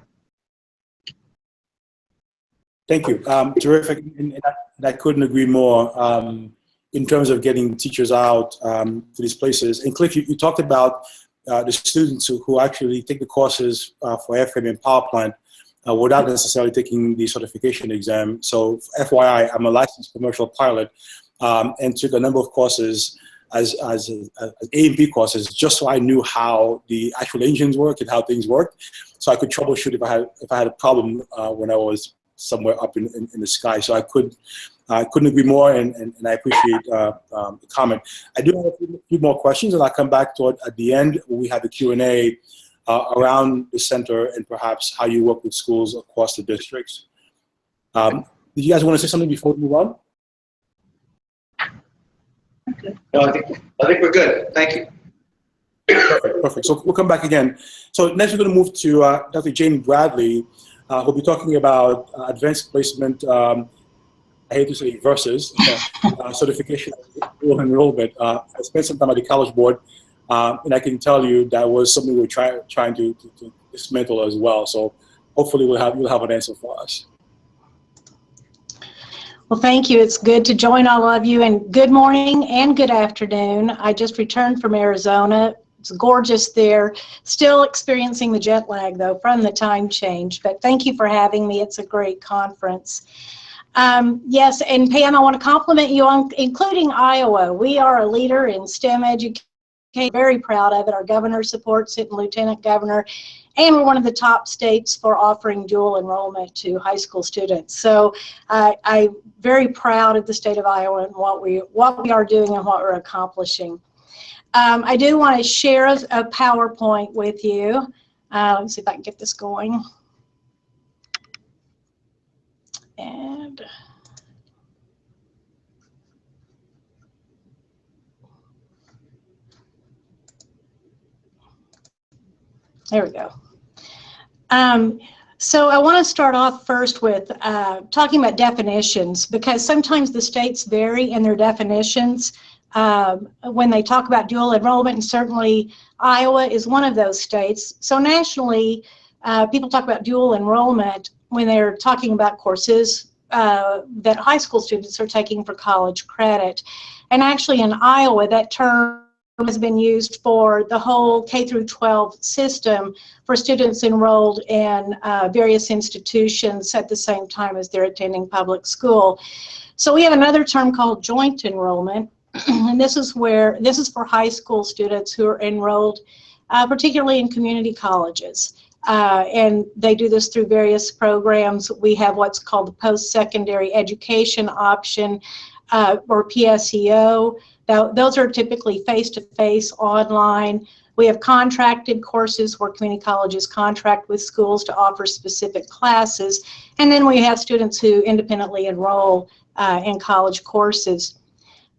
Thank you. Terrific. And I couldn't agree more in terms of getting teachers out to these places. And Cliff, you talked about the students who actually take the courses for airframe and power plant without necessarily taking the certification exam. So FYI, I'm a licensed commercial pilot and took a number of courses as A&P courses, just so I knew how the actual engines work and how things work, so I could troubleshoot if I had a problem when I was somewhere up in the sky. So I couldn't agree more, and I appreciate the comment. I do have a few more questions, and I'll come back to it at the end when we have the Q&A around the center and perhaps how you work with schools across the districts. Did you guys want to say something before we move on? No, I think we're good. Thank you. Perfect. So we'll come back again. So next we're going to move to Dr. Jane Bradley, who'll be talking about advanced placement, I hate to say versus certification of enrollment. I spent some time at the College Board, and I can tell you that was something we're trying to dismantle as well. So hopefully you'll have an answer for us. Well, thank you. It's good to join all of you, and good morning and good afternoon. I just returned from Arizona. It's gorgeous there. Still experiencing the jet lag, though, from the time change. But thank you for having me. It's a great conference. Yes, and Pam, I want to compliment you on including Iowa. We are a leader in STEM education very proud of it. Our governor supports it, and Lieutenant Governor, and we're one of the top states for offering dual enrollment to high school students. So I'm very proud of the state of Iowa and what we are doing and what we're accomplishing. I do want to share a PowerPoint with you. Let's see if I can get this going. And there we go. So I want to start off first with talking about definitions, because sometimes the states vary in their definitions when they talk about dual enrollment, and certainly Iowa is one of those states. So nationally, people talk about dual enrollment when they're talking about courses that high school students are taking for college credit. And actually in Iowa, that term has been used for the whole K through 12 system for students enrolled in various institutions at the same time as they're attending public school. So we have another term called joint enrollment, and this is for high school students who are enrolled particularly in community colleges. And they do this through various programs. We have what's called the post-secondary education option, or PSEO. Those are typically face-to-face, online. We have contracted courses where community colleges contract with schools to offer specific classes. And then we have students who independently enroll in college courses.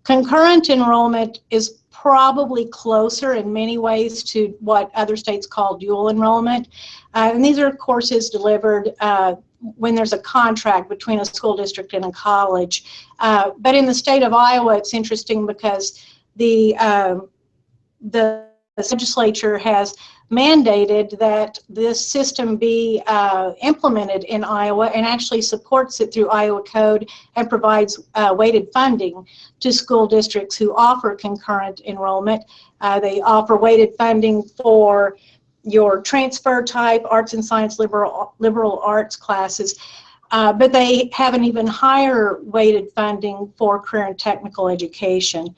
Concurrent enrollment is probably closer in many ways to what other states call dual enrollment. And these are courses delivered when there's a contract between a school district and a college. But in the state of Iowa, it's interesting because the legislature has mandated that this system be implemented in Iowa, and actually supports it through Iowa Code and provides weighted funding to school districts who offer concurrent enrollment. They offer weighted funding for your transfer type, arts and science, liberal arts classes, but they have an even higher weighted funding for career and technical education.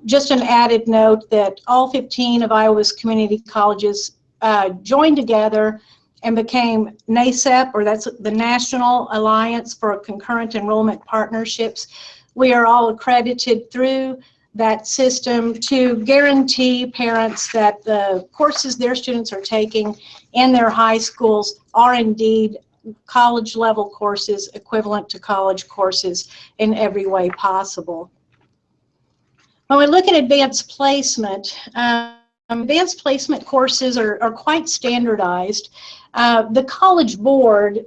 Just an added note that all 15 of Iowa's community colleges joined together and became NACEP, or that's the National Alliance for Concurrent Enrollment Partnerships. We are all accredited through that system to guarantee parents that the courses their students are taking in their high schools are indeed college level courses, equivalent to college courses in every way possible. When we look at advanced placement courses are quite standardized. The College Board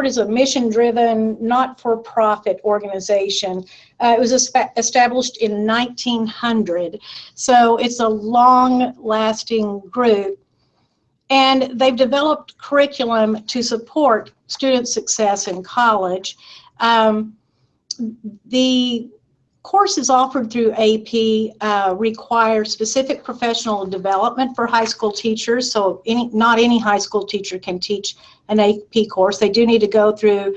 is a mission-driven, not-for-profit organization. It was established in 1900, so it's a long-lasting group. And they've developed curriculum to support student success in college. The courses offered through AP require specific professional development for high school teachers, so not any high school teacher can teach an AP course. They do need to go through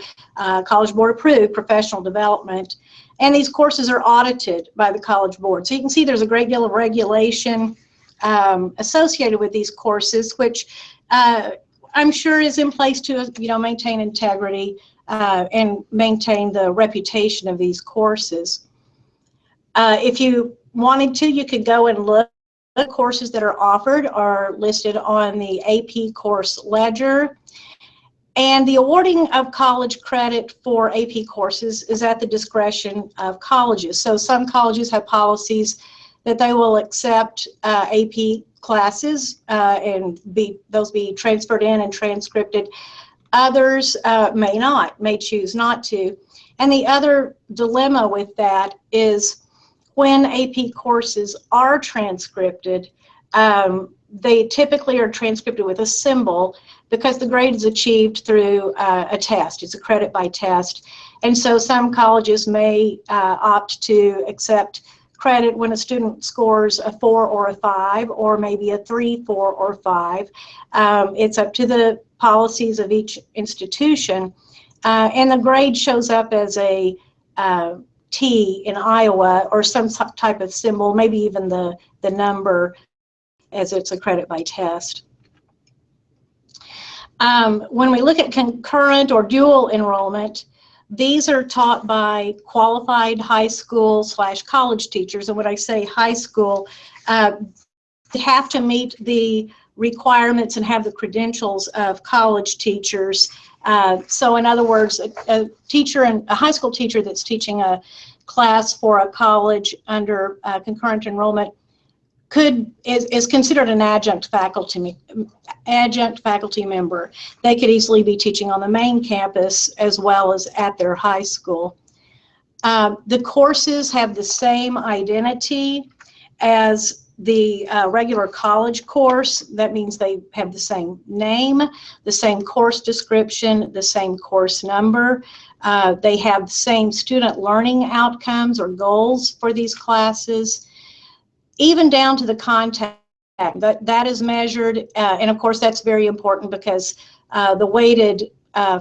College Board approved professional development, and these courses are audited by the College Board. So you can see there's a great deal of regulation associated with these courses, which I'm sure is in place to maintain integrity and maintain the reputation of these courses. If you wanted to, you could go and look. The courses that are offered are listed on the AP course ledger. And the awarding of college credit for AP courses is at the discretion of colleges. So some colleges have policies that they will accept AP classes and those be transferred in and transcripted. Others may not, may choose not to. And the other dilemma with that is when AP courses are transcripted, they typically are transcripted with a symbol because the grade is achieved through a test. It's a credit by test. And so some colleges may opt to accept credit when a student scores a 4 or a 5, or maybe a 3, 4, or 5. It's up to the policies of each institution. And the grade shows up as a T in Iowa, or some type of symbol, maybe even the number, as it's a credit by test. When we look at concurrent or dual enrollment, these are taught by qualified high school / college teachers. And when I say high school, they have to meet the requirements and have the credentials of college teachers. So in other words, a high school teacher that's teaching a class for a college under concurrent enrollment is considered an adjunct faculty member. They could easily be teaching on the main campus as well as at their high school. The courses have the same identity as the regular college course. That means they have the same name, the same course description, the same course number. They have the same student learning outcomes or goals for these classes, even down to the content. That is measured, and of course that's very important because the weighted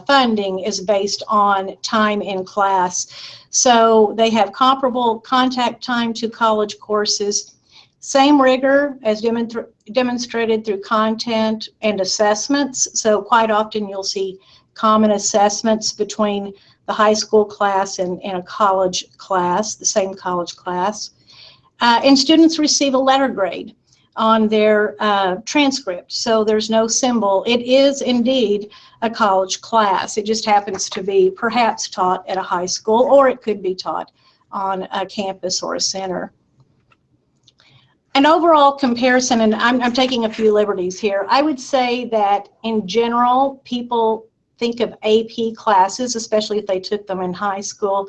funding is based on time in class. So they have comparable contact time to college courses, same rigor as demonstrated through content and assessments. So quite often you'll see common assessments between the high school class and a college class, the same college class. And students receive a letter grade on their transcript. So there's no symbol. It is indeed a college class. It just happens to be perhaps taught at a high school, or it could be taught on a campus or a center. An overall comparison, and I'm taking a few liberties here, I would say that in general, people think of AP classes, especially if they took them in high school,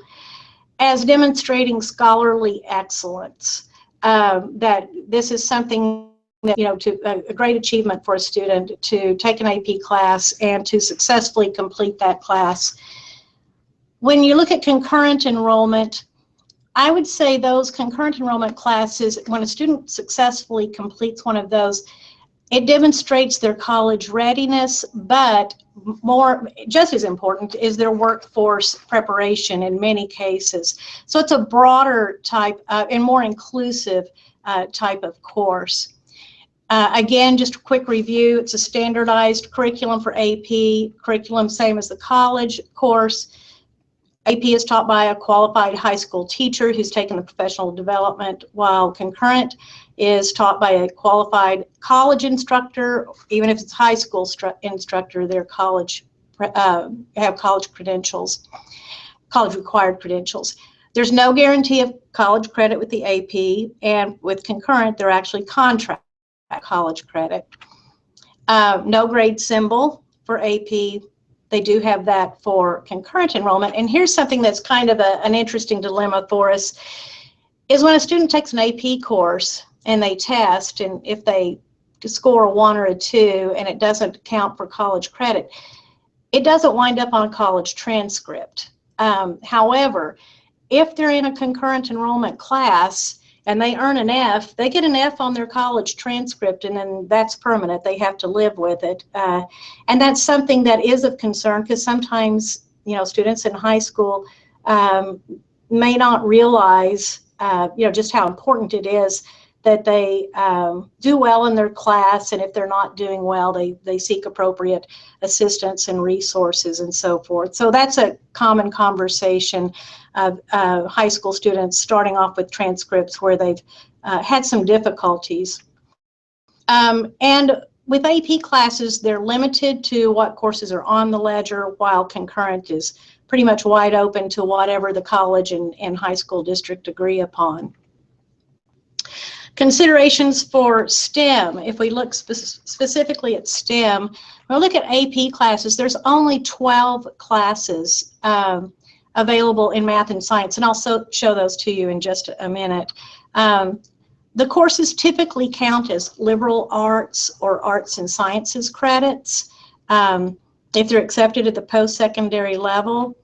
as demonstrating scholarly excellence. That this is something that, a great achievement for a student to take an AP class and to successfully complete that class. When you look at concurrent enrollment, I would say those concurrent enrollment classes, when a student successfully completes one of those, it demonstrates their college readiness, but just as important is their workforce preparation in many cases. So it's a broader type and more inclusive type of course. Again, just a quick review, it's a standardized curriculum for AP, curriculum same as the college course. AP is taught by a qualified high school teacher who's taken the professional development, while concurrent is taught by a qualified college instructor. Even if it's high school instructor, they're have college credentials, college required credentials. There's no guarantee of college credit with the AP, and with concurrent, they're actually contract college credit. No grade symbol for AP. They do have that for concurrent enrollment. And here's something that's kind of an interesting dilemma for us, is when a student takes an AP course and they test, and if they score a 1 or a 2 and it doesn't count for college credit, it doesn't wind up on a college transcript. However, if they're in a concurrent enrollment class and they earn an F, they get an F on their college transcript, and then that's permanent. They have to live with it. And that's something that is of concern, because sometimes, students in high school may not realize, just how important it is that they do well in their class, and if they're not doing well, they seek appropriate assistance and resources and so forth. So that's a common conversation of high school students starting off with transcripts where they've had some difficulties. And with AP classes, they're limited to what courses are on the ledger, while concurrent is pretty much wide open to whatever the college and high school district agree upon. Considerations for STEM. If we look specifically at STEM, when we look at AP classes, there's only 12 classes available in math and science, and I'll show those to you in just a minute. The courses typically count as liberal arts or arts and sciences credits if they're accepted at the post-secondary level.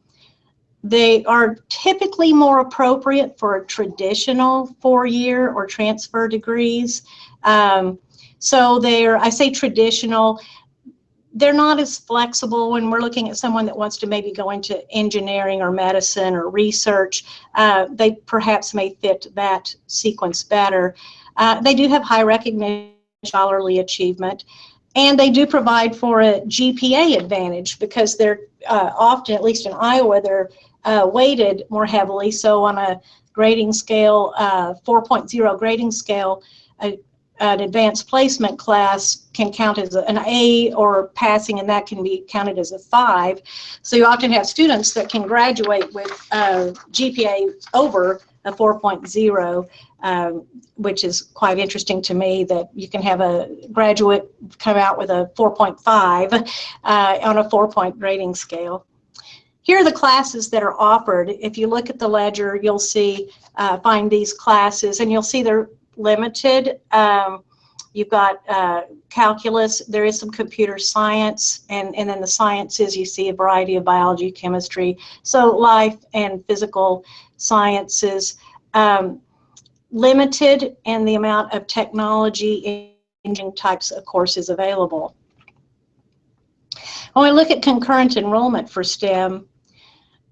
They are typically more appropriate for traditional 4-year or transfer degrees. So I say traditional, they're not as flexible when we're looking at someone that wants to maybe go into engineering or medicine or research. They perhaps may fit that sequence better. They do have high recognition, scholarly achievement, and they do provide for a GPA advantage because they're often, at least in Iowa, they're weighted more heavily. So on a grading scale, 4.0 grading scale, an advanced placement class can count as an A or passing, and that can be counted as a 5. So you often have students that can graduate with GPA over a 4.0, which is quite interesting to me, that you can have a graduate come out with a 4.5 on a 4-point grading scale. Here are the classes that are offered. If you look at the ledger, you'll see, find these classes, and you'll see they're limited. You've got calculus, there is some computer science, and then the sciences, you see a variety of biology, chemistry, so life and physical sciences. Limited in the amount of technology engineering types of courses available. When we look at concurrent enrollment for STEM,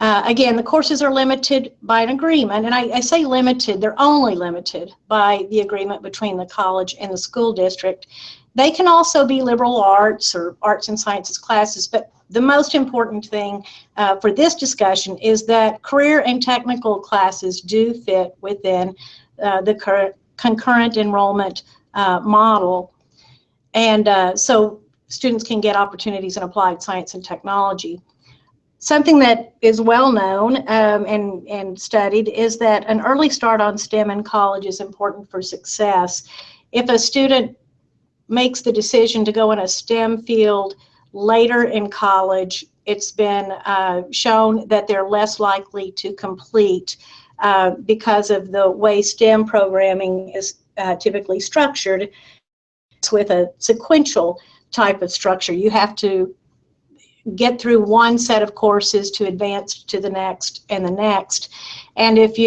again, the courses are limited by an agreement, and I say limited, they're only limited by the agreement between the college and the school district. They can also be liberal arts or arts and sciences classes, but the most important thing for this discussion is that career and technical classes do fit within the concurrent enrollment model, and so students can get opportunities in applied science and technology. Something that is well known and studied is that an early start on STEM in college is important for success. If a student makes the decision to go in a STEM field later in college, it's been shown that they're less likely to complete because of the way STEM programming is typically structured. It's with a sequential type of structure. You have to get through one set of courses to advance to the next and the next. And if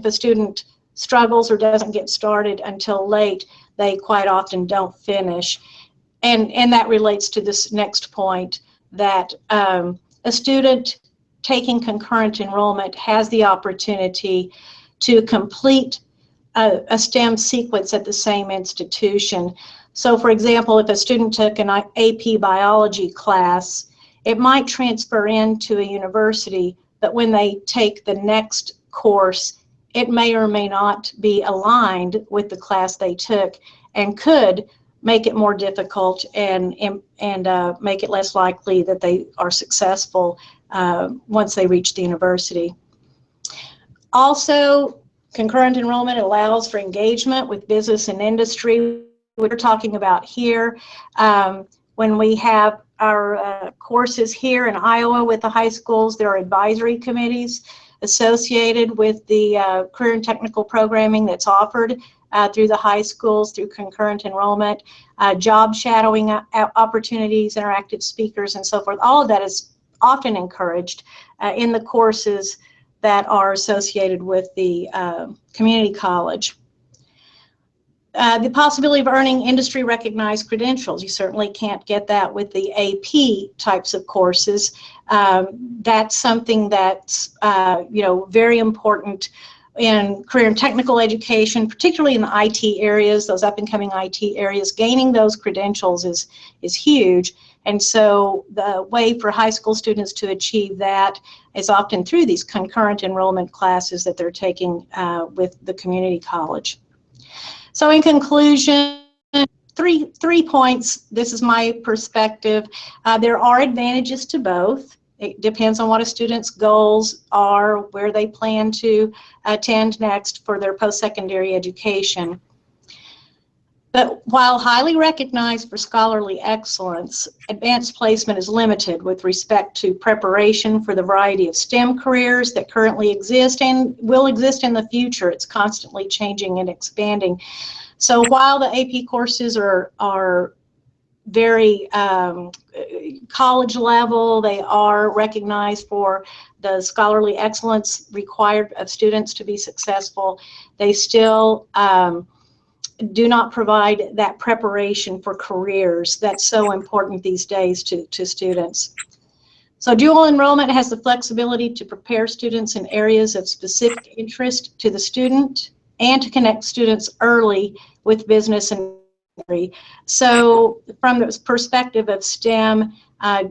a student struggles or doesn't get started until late, they quite often don't finish. And that relates to this next point, that a student taking concurrent enrollment has the opportunity to complete a STEM sequence at the same institution. So for example, if a student took an AP biology class, it might transfer into a university, but when they take the next course, it may or may not be aligned with the class they took, and could make it more difficult and make it less likely that they are successful once they reach the university. Also, concurrent enrollment allows for engagement with business and industry. We're talking about here, when we have our courses here in Iowa with the high schools, there are advisory committees associated with the career and technical programming that's offered through the high schools, through concurrent enrollment, job shadowing opportunities, interactive speakers, and so forth. All of that is often encouraged in the courses that are associated with the community college. The possibility of earning industry recognized credentials. You certainly can't get that with the AP types of courses. That's something that's very important in career and technical education, particularly in the IT areas, those up and coming IT areas. Gaining those credentials is huge. And so the way for high school students to achieve that is often through these concurrent enrollment classes that they're taking with the community college. So in conclusion, three points. This is my perspective. There are advantages to both. It depends on what a student's goals are, where they plan to attend next for their post-secondary education. But while highly recognized for scholarly excellence, advanced placement is limited with respect to preparation for the variety of STEM careers that currently exist and will exist in the future. It's constantly changing and expanding. So while the AP courses are very college level, they are recognized for the scholarly excellence required of students to be successful, they still do not provide that preparation for careers that's so important these days to students. So dual enrollment has the flexibility to prepare students in areas of specific interest to the student and to connect students early with business and industry. So from the perspective of STEM,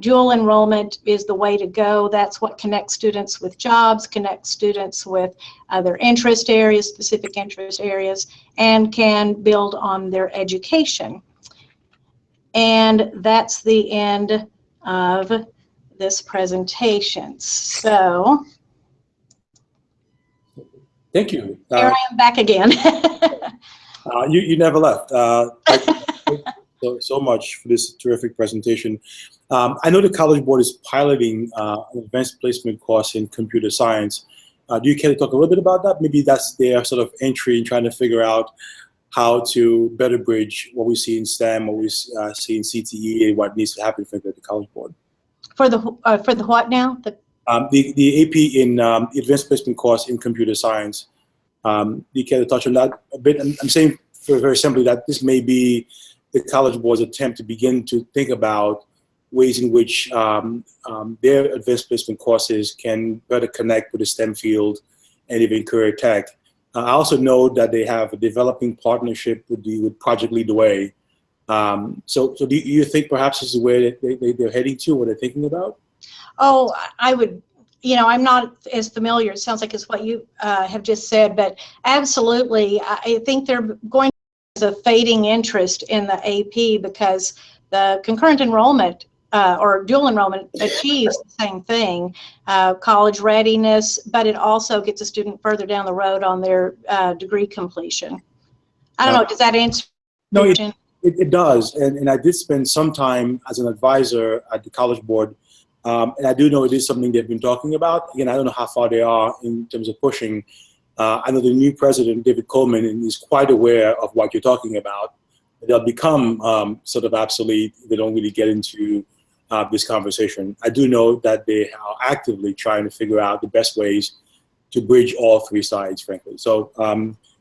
dual enrollment is the way to go. That's what connects students with jobs, connects students with their interest areas, specific interest areas, and can build on their education. And that's the end of this presentation. So Thank you. here I am back again. You never left. Thank you so much for this terrific presentation. I know the College Board is piloting an advanced placement course in computer science. Do you care to talk a little bit about that? Maybe that's their sort of entry in trying to figure out how to better bridge what we see in STEM, what we see in CTE, and what needs to happen for the College Board. For the what now? The AP in advanced placement course in computer science. Do you care to touch on that a bit? I'm saying very simply that this may be the College Board's attempt to begin to think about ways in which their advanced placement courses can better connect with the STEM field and even career tech. I also know that they have a developing partnership with Project Lead the Way. So do you think perhaps this is where they're heading to, what they're thinking about? Oh, I would, I'm not as familiar, it sounds like it's what you have just said, but absolutely, I think they're going to have a fading interest in the AP because the concurrent enrollment or dual enrollment achieves the same thing, college readiness, but it also gets a student further down the road on their degree completion. I don't know, does that answer your question? It does, and I did spend some time as an advisor at the College Board, and I do know it is something they've been talking about. Again, I don't know how far they are in terms of pushing. I know the new president, David Coleman, is quite aware of what you're talking about. They'll become sort of obsolete if they don't really get into this conversation. I do know that they are actively trying to figure out the best ways to bridge all three sides, frankly. So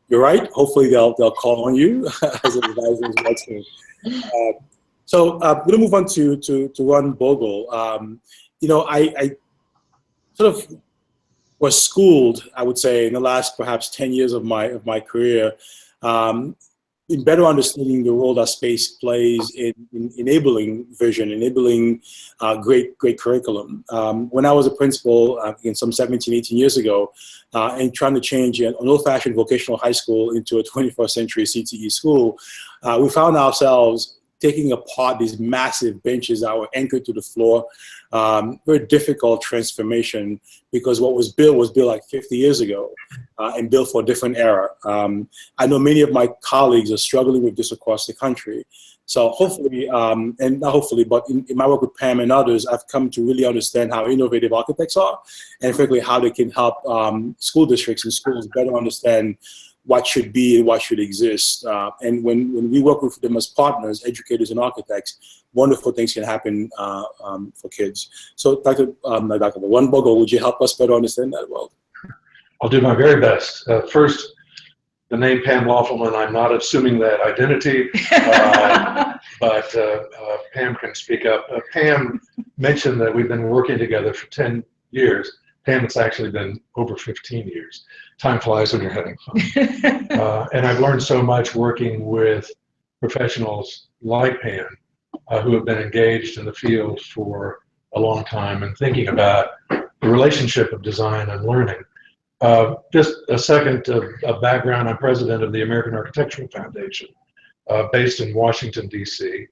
you're right. Hopefully they'll call on you as an advisor as well too. So we're gonna move on to Ron Bogle. I sort of was schooled, I would say, in the last perhaps 10 years of my career, in better understanding the role that space plays in enabling vision, enabling great curriculum. When I was a principal, again, some 17, 18 years ago, and trying to change an old-fashioned vocational high school into a 21st century CTE school, we found ourselves taking apart these massive benches that were anchored to the floor. Very difficult transformation because what was built like 50 years ago and built for a different era. I know many of my colleagues are struggling with this across the country. So hopefully, and not hopefully, but in my work with Pam and others, I've come to really understand how innovative architects are and frankly how they can help school districts and schools better understand what should be and what should exist. And when we work with them as partners, educators and architects, wonderful things can happen for kids. So Dr. Ron Bogle, would you help us better understand that well? I'll do my very best. First, the name Pam Laufelman, I'm not assuming that identity, but Pam can speak up. Pam mentioned that we've been working together for 10 years. Pam, it's actually been over 15 years. Time flies when you're having fun. And I've learned so much working with professionals like Pam, who have been engaged in the field for a long time and thinking about the relationship of design and learning. Just a second of background, I'm president of the American Architectural Foundation, based in Washington, D.C.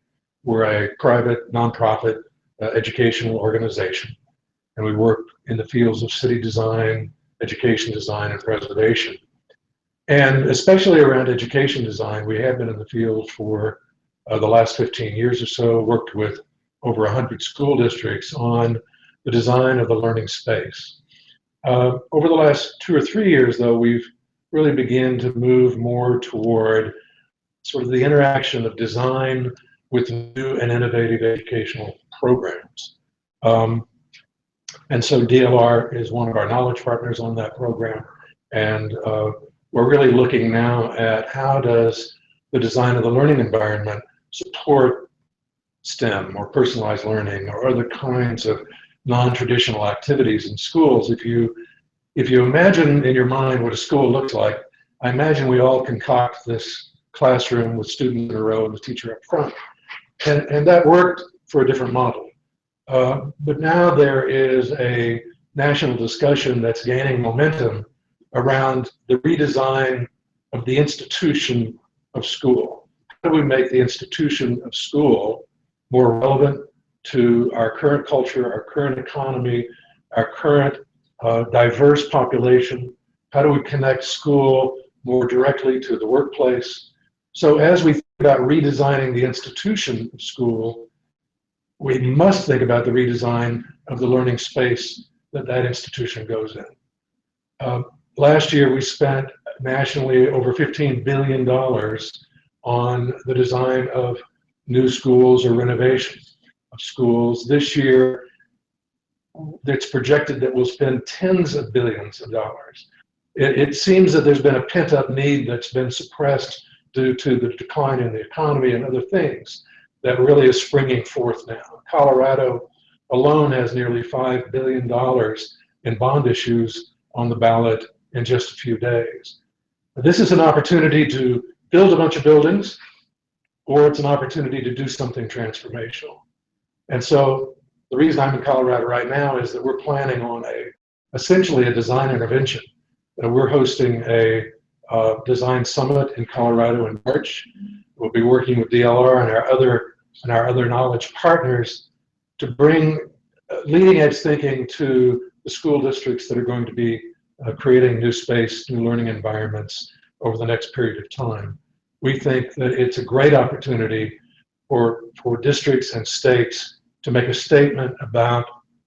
We're a private, nonprofit educational organization, and we work in the fields of city design, education design, and preservation. And especially around education design, we have been in the field for the last 15 years or so, worked with over 100 school districts on the design of the learning space. Over the last 2 or 3 years, though, we've really begun to move more toward sort of the interaction of design with new and innovative educational programs. And so DLR is one of our knowledge partners on that program. And we're really looking now at how does the design of the learning environment support STEM or personalized learning or other kinds of non-traditional activities in schools. If you imagine in your mind what a school looks like, I imagine we all concoct this classroom with students in a row and the teacher up front. And that worked for a different model. But now there is a national discussion that's gaining momentum around the redesign of the institution of school. How do we make the institution of school more relevant to our current culture, our current economy, our current diverse population? How do we connect school more directly to the workplace? So as we think about redesigning the institution of school, we must think about the redesign of the learning space that institution goes in. Last year, we spent nationally over $15 billion on the design of new schools or renovation of schools. This year, it's projected that we'll spend tens of billions of dollars. It seems that there's been a pent-up need that's been suppressed due to the decline in the economy and other things that really is springing forth now. Colorado alone has nearly $5 billion in bond issues on the ballot in just a few days. This is an opportunity to build a bunch of buildings, or it's an opportunity to do something transformational. And so the reason I'm in Colorado right now is that we're planning on essentially a design intervention. We're hosting a design summit in Colorado in March. We'll be working with DLR and our other knowledge partners to bring leading edge thinking to the school districts that are going to be creating new space, new learning environments over the next period of time. We think that it's a great opportunity for districts and states to make a statement about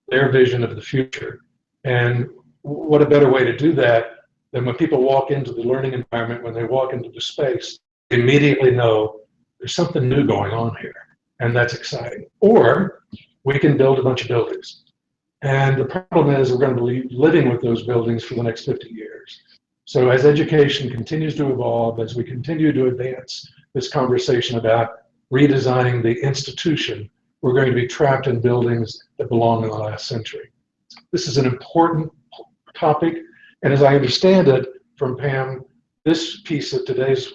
their vision of the future. And what a better way to do that than when people walk into the learning environment, when they walk into the space, they immediately know there's something new going on here, and that's exciting. Or we can build a bunch of buildings. And the problem is we're going to be living with those buildings for the next 50 years. So as education continues to evolve, as we continue to advance this conversation about redesigning the institution, we're going to be trapped in buildings that belong in the last century. This is an important topic, and as I understand it from Pam, this piece of today's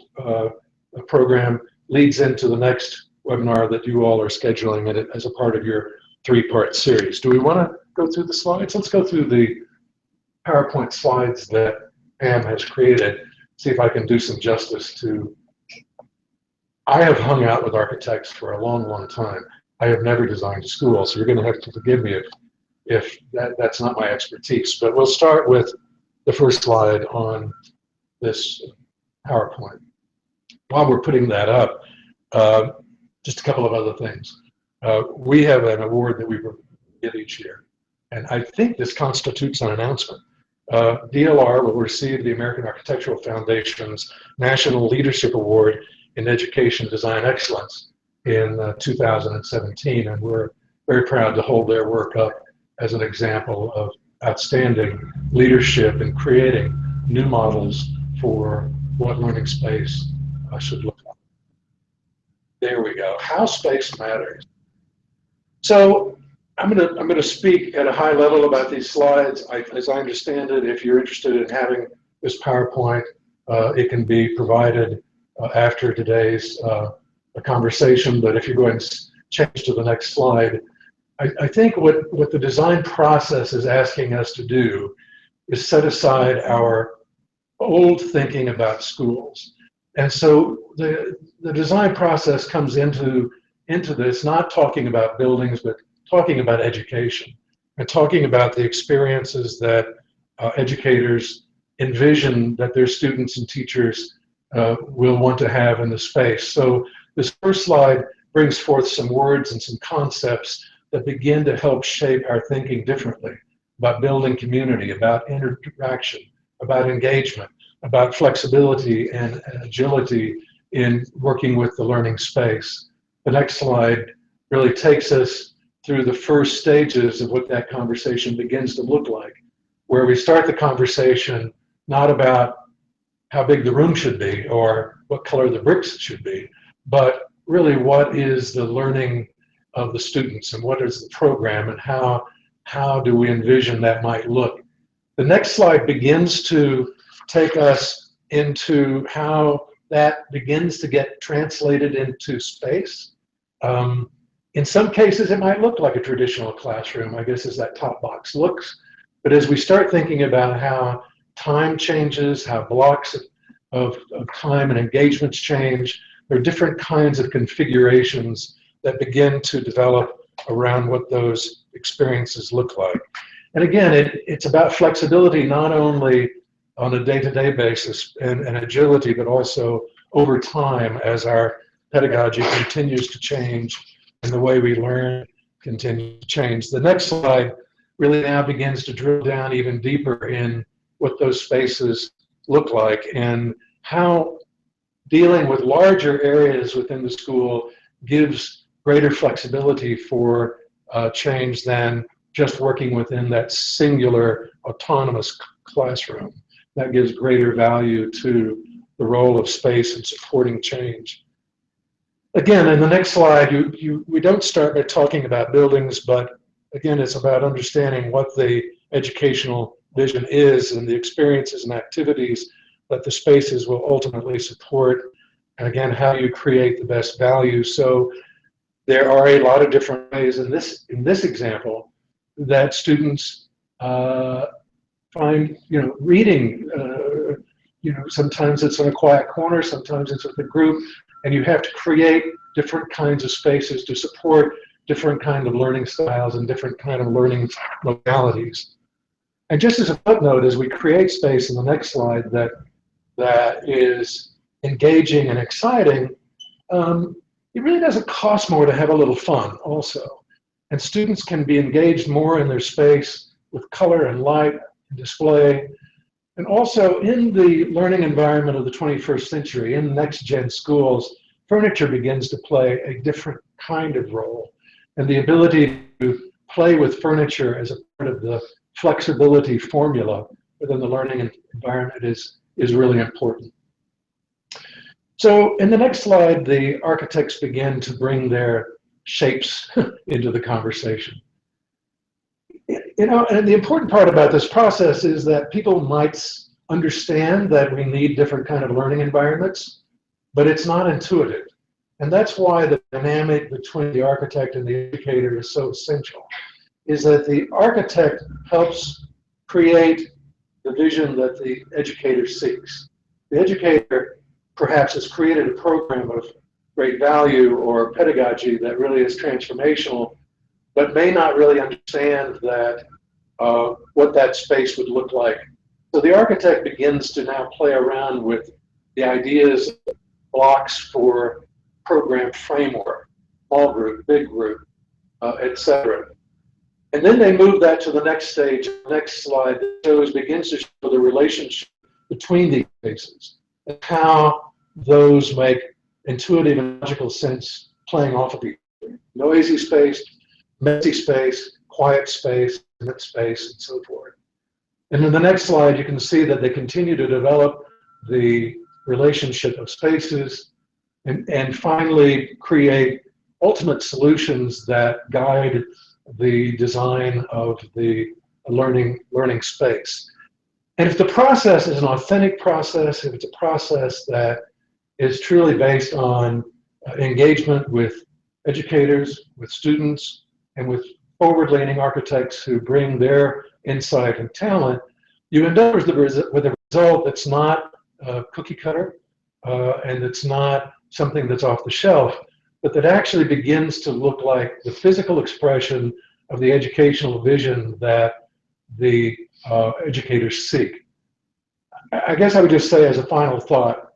program leads into the next webinar that you all are scheduling as a part of your three-part series. Do we want to go through the slides? Let's go through the PowerPoint slides that Pam has created, see if I can do some justice to. I have hung out with architects for a long, long time. I have never designed a school, so you're going to have to forgive me if that's not my expertise. But we'll start with the first slide on this PowerPoint. While we're putting that up, just a couple of other things. We have an award that we give each year, and I think this constitutes an announcement. DLR will receive the American Architectural Foundation's National Leadership Award in Education Design Excellence in 2017, and we're very proud to hold their work up as an example of outstanding leadership in creating new models for what learning space should look like. There we go. How space matters. So I'm going to speak at a high level about these slides. As I understand it, if you're interested in having this PowerPoint, it can be provided after today's conversation. But if you're going to change to the next slide, I think what the design process is asking us to do is set aside our old thinking about schools. And so the design process comes into this, not talking about buildings, but talking about education and talking about the experiences that educators envision that their students and teachers will want to have in the space. So this first slide brings forth some words and some concepts that begin to help shape our thinking differently about building community, about interaction, about engagement, about flexibility and agility in working with the learning space. The next slide really takes us through the first stages of what that conversation begins to look like, where we start the conversation not about how big the room should be or what color the bricks should be, but really what is the learning of the students and what is the program and how do we envision that might look. The next slide begins to take us into how that begins to get translated into space. In some cases, it might look like a traditional classroom, I guess, as that top box looks. But as we start thinking about how time changes, how blocks of time and engagements change, there are different kinds of configurations that begin to develop around what those experiences look like. And again, it's about flexibility, not only on a day-to-day basis and agility, but also over time as our pedagogy continues to change and the way we learn continues to change. The next slide really now begins to drill down even deeper in what those spaces look like and how dealing with larger areas within the school gives greater flexibility for change than just working within that singular autonomous classroom. That gives greater value to the role of space in supporting change. Again, in the next slide, we don't start by talking about buildings, but again, it's about understanding what the educational vision is and the experiences and activities that the spaces will ultimately support, and again, how you create the best value. So there are a lot of different ways in this example that students find, reading, sometimes it's in a quiet corner, sometimes it's with a group, and you have to create different kinds of spaces to support different kind of learning styles and different kind of learning modalities. And just as a footnote, as we create space in the next slide that is engaging and exciting, it really doesn't cost more to have a little fun also. And students can be engaged more in their space with color and light and display. And also in the learning environment of the 21st century, in next-gen schools, furniture begins to play a different kind of role. And the ability to play with furniture as a part of the flexibility formula within the learning environment is really important. So in the next slide, the architects begin to bring their shapes into the conversation. And the important part about this process is that people might understand that we need different kind of learning environments, but it's not intuitive. And that's why the dynamic between the architect and the educator is so essential, is that the architect helps create the vision that the educator seeks. The educator perhaps has created a program of great value or pedagogy that really is transformational, but may not really understand that what that space would look like. So the architect begins to now play around with the ideas, blocks for program framework, small group, big group, etc. And then they move that to the next stage. The next slide begins to show the relationship between these spaces and how those make intuitive and logical sense playing off of each other. Noisy space, messy space, quiet space, intimate space, and so forth. And in the next slide, you can see that they continue to develop the relationship of spaces and finally create ultimate solutions that guide the design of the learning space. And if the process is an authentic process, if it's a process that is truly based on engagement with educators, with students, and with forward-leaning architects who bring their insight and talent, you end up with a result that's not cookie cutter and it's not something that's off the shelf, but that actually begins to look like the physical expression of the educational vision that the educators seek. I guess I would just say as a final thought,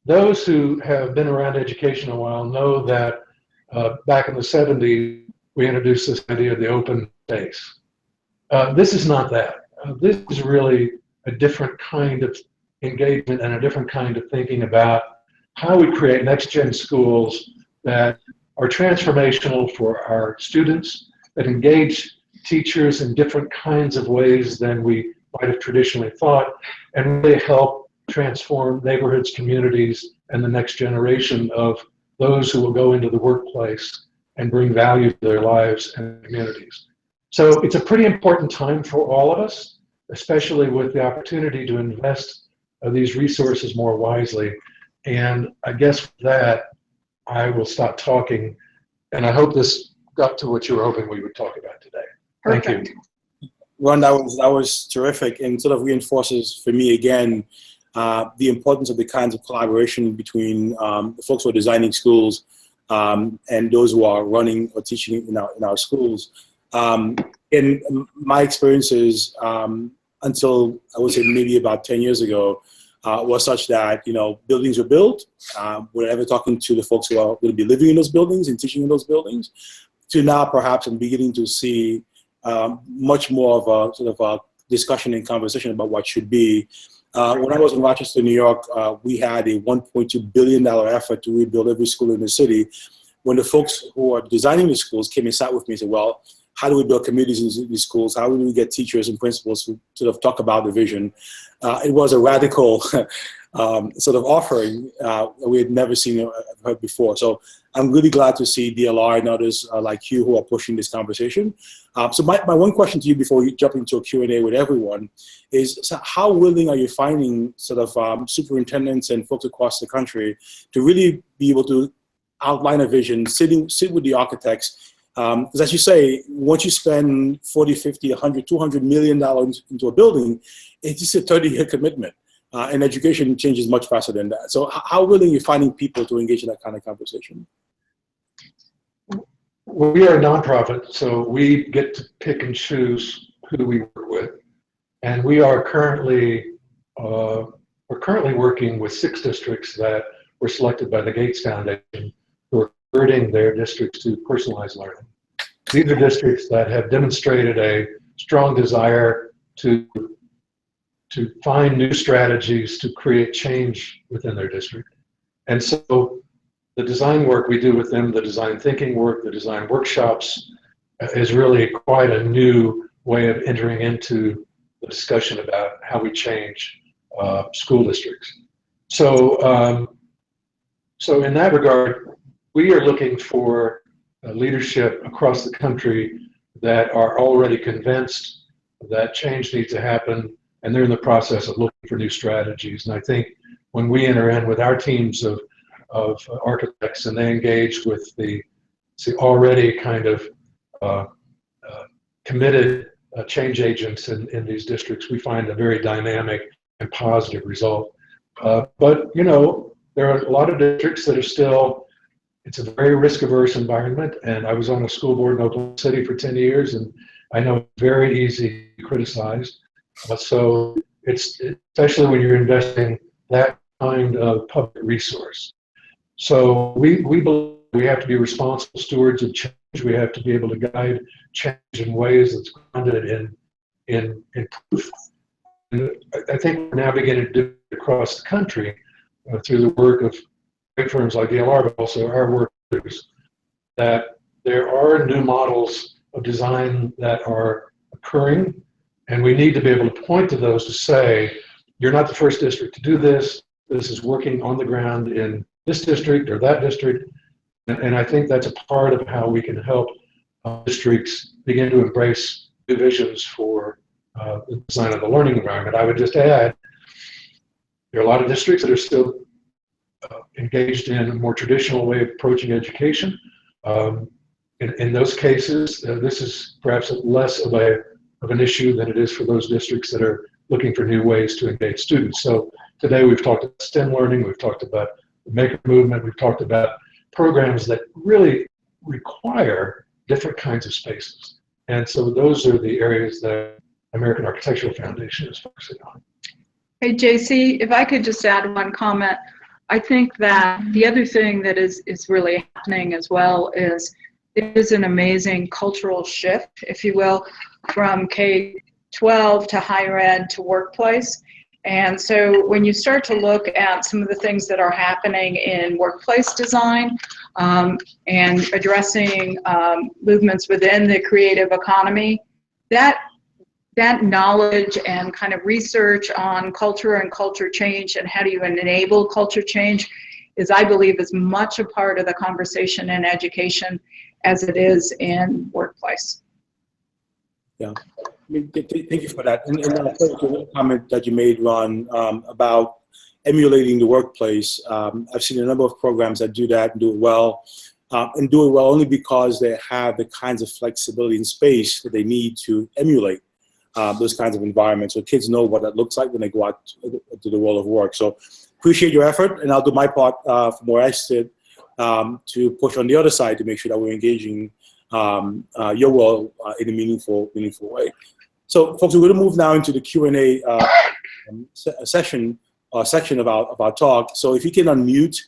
those who have been around education a while know that back in the 70s, we introduced this idea of the open space. This is not that. This is really a different kind of engagement and a different kind of thinking about how we create next-gen schools that are transformational for our students, that engage teachers in different kinds of ways than we might have traditionally thought, and really help transform neighborhoods, communities, and the next generation of those who will go into the workplace and bring value to their lives and communities. So it's a pretty important time for all of us, especially with the opportunity to invest these resources more wisely. And I guess with that, I will stop talking. And I hope this got to what you were hoping we would talk about today. Thank Perfect. you. Ron, that was terrific, and sort of reinforces for me again the importance of the kinds of collaboration between the folks who are designing schools and those who are running or teaching in our schools. In my experiences, until I would say maybe about 10 years ago, was such that buildings were built. We're ever talking to the folks who are going to be living in those buildings and teaching in those buildings. To now, perhaps, I'm beginning to see much more of a sort of a discussion and conversation about what should be. When I was in Rochester, New York, we had a $1.2 billion effort to rebuild every school in the city. When the folks who are designing the schools came and sat with me and said, well, how do we build communities in these schools? How do we get teachers and principals to sort of talk about the vision? It was a radical sort of offering we had never seen or heard before. So I'm really glad to see DLR and others like you who are pushing this conversation. So my one question to you before we jump into a Q&A with everyone is, so how willing are you finding sort of superintendents and folks across the country to really be able to outline a vision, sit with the architects? Because as you say, once you spend 40, 50, 100, $200 million into a building, it's just a 30-year commitment. And education changes much faster than that. So how willing are you finding people to engage in that kind of conversation? Well, we are a nonprofit, so we get to pick and choose who we work with. And we are currently, working with 6 districts that were selected by the Gates Foundation who are converting their districts to personalized learning. These are districts that have demonstrated a strong desire to find new strategies to create change within their district. And so the design work we do with them, the design thinking work, the design workshops, is really quite a new way of entering into the discussion about how we change school districts. So, so in that regard, we are looking for leadership across the country that are already convinced that change needs to happen, and they're in the process of looking for new strategies. And I think when we enter in with our teams of architects and they engage with the already kind of committed change agents in these districts, we find a very dynamic and positive result. But there are a lot of districts that are still, it's a very risk-averse environment, and I was on a school board in Oklahoma City for 10 years, and I know it's very easy to be criticized. So it's, especially when you're investing that kind of public resource. So we believe we have to be responsible stewards of change. We have to be able to guide change in ways that's grounded in proof. And I think we're now beginning to do it across the country through the work of great firms like DLR, but also our work, that there are new models of design that are occurring, and we need to be able to point to those to say, you're not the first district to do this. This is working on the ground in this district or that district. And I think that's a part of how we can help districts begin to embrace new visions for the design of the learning environment. I would just add, there are a lot of districts that are still engaged in a more traditional way of approaching education. In those cases, this is perhaps less of an issue than it is for those districts that are looking for new ways to engage students. So today we've talked about STEM learning, we've talked about the maker movement, we've talked about programs that really require different kinds of spaces. And so those are the areas that American Architectural Foundation is focusing on. Hey, JC, if I could just add one comment. I think that the other thing that is really happening as well is it is an amazing cultural shift, if you will, from K-12 to higher ed to workplace. And so when you start to look at some of the things that are happening in workplace design and addressing movements within the creative economy, that that knowledge and kind of research on culture and culture change and how do you enable culture change is, I believe, as much a part of the conversation in education as it is in workplace. Yeah, I mean, thank you for that. And a comment that you made, Ron, about emulating the workplace. I've seen a number of programs that do that and do it well, only because they have the kinds of flexibility and space that they need to emulate those kinds of environments, so kids know what that looks like when they go out to the world of work. So appreciate your effort, and I'll do my part from where I sit to push on the other side to make sure that we're engaging your world in a meaningful way. So, folks, we're going to move now into the Q&A section of our talk. So if you can unmute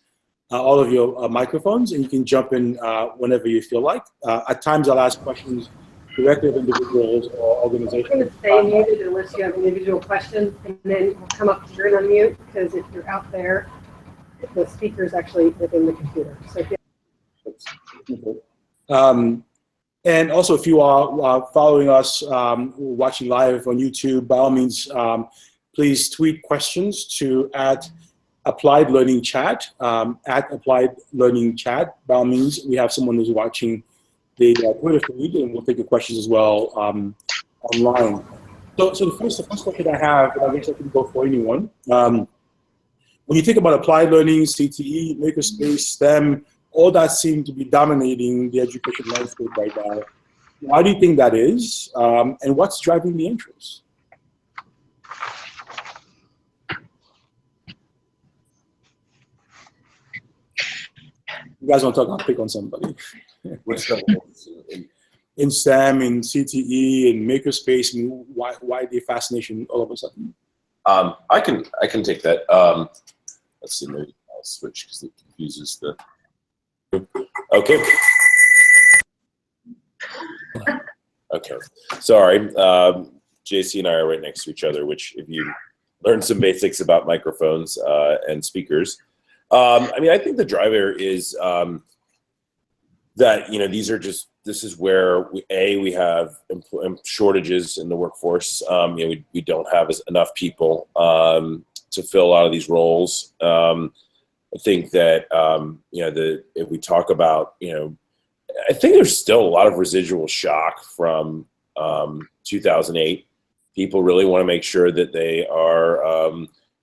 all of your microphones, and you can jump in whenever you feel like. At times, I'll ask questions directly of individuals or organizations. I'm going to stay muted unless you have individual questions, and then we'll come up here and unmute, because if you're out there, the speaker's actually within the computer. So if you and also, if you are following us, watching live on YouTube, by all means, please tweet questions to @Applied Learning Chat, @Applied Learning Chat. By all means, we have someone who's watching the Twitter feed, and we'll take your questions as well online. So the first question I have, and I guess I can go for anyone. When you think about applied learning, CTE, makerspace, STEM, all that seem to be dominating the education landscape right now. Why do you think that is? And what's driving the interest? You guys want to talk? I'll pick on somebody. In STEM, in CTE, in makerspace, I mean, why the fascination all of a sudden? I can take that. Let's see, maybe I'll switch because it confuses the. Okay. Okay. Sorry. JC and I are right next to each other, which if you learn some basics about microphones and speakers. I mean, I think the driver is that, this is where we have shortages in the workforce. We don't have enough people to fill a lot of these roles. I think that, if we talk about, I think there's still a lot of residual shock from 2008. People really want to make sure that they are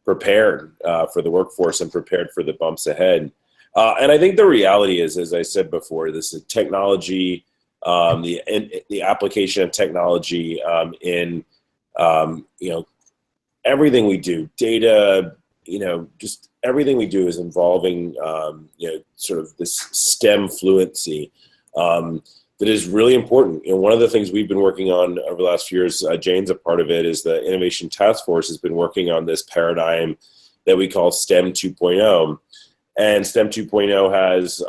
prepared for the workforce and prepared for the bumps ahead. And I think the reality is, as I said before, this is technology, the application of technology in, everything we do, data, just everything we do is involving, sort of this STEM fluency that is really important. And one of the things we've been working on over the last few years, Jane's a part of it, is the Innovation Task Force has been working on this paradigm that we call STEM 2.0. And STEM 2.0 has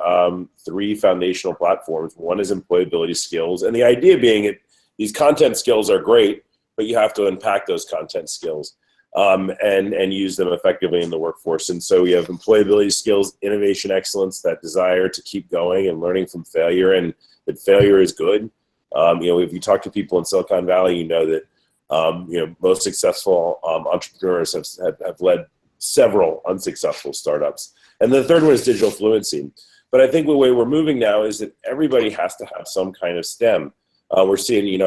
3 foundational platforms. One is employability skills. And the idea being these content skills are great, but you have to unpack those content skills and use them effectively in the workforce. And so we have employability skills, innovation excellence, that desire to keep going and learning from failure, and that failure is good. If you talk to people in Silicon Valley, you know that most successful entrepreneurs have led several unsuccessful startups. And the third one is digital fluency. But I think the way we're moving now is that everybody has to have some kind of STEM. We're seeing,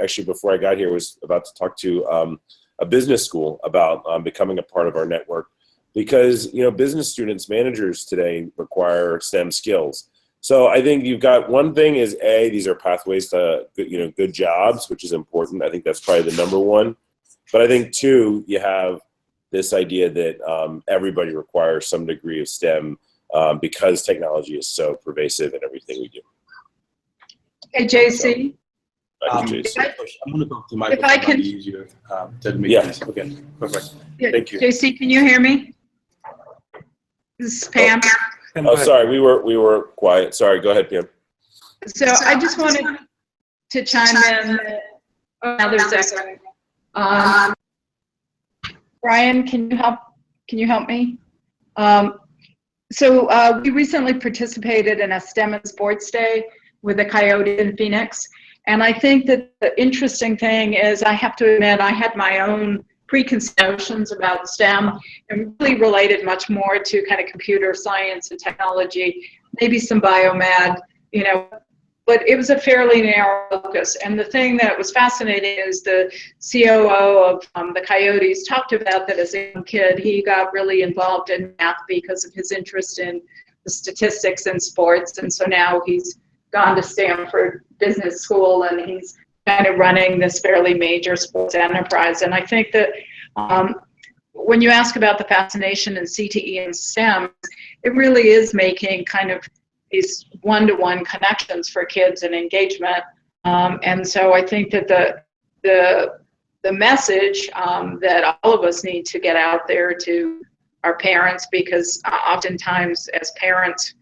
actually before I got here, was about to talk to a business school about becoming a part of our network, because, business students, managers today require STEM skills. So I think you've got one thing is these are pathways to good jobs, which is important. I think that's probably the number one. But I think 2, you have this idea that everybody requires some degree of STEM because technology is so pervasive in everything we do. Hey, JC. Thank you, JC. I'm going to talk to Michael. If I can- Easier to make this. Okay, perfect. Thank you. JC, can you hear me? This is Pam. Oh, sorry, we were quiet. Sorry, go ahead, Pam. So I just wanted to chime in. Now there's echo. Brian, can you help me? So we recently participated in a STEM and Sports Day with the Coyote in Phoenix, And I think that the interesting thing is, I have to admit, I had my own preconceived notions about STEM and really related much more to kind of computer science and technology, maybe some biomed, you know, but it was a fairly narrow focus. And the thing that was fascinating is the COO of the Coyotes talked about that as a young kid, he got really involved in math because of his interest in the statistics and sports. And so now he's gone to Stanford Business School, and he's kind of running this fairly major sports enterprise. And I think that when you ask about the fascination in CTE and STEM, it really is making kind of these one-to-one connections for kids and engagement. And so I think that the message that all of us need to get out there to our parents, because oftentimes as parents,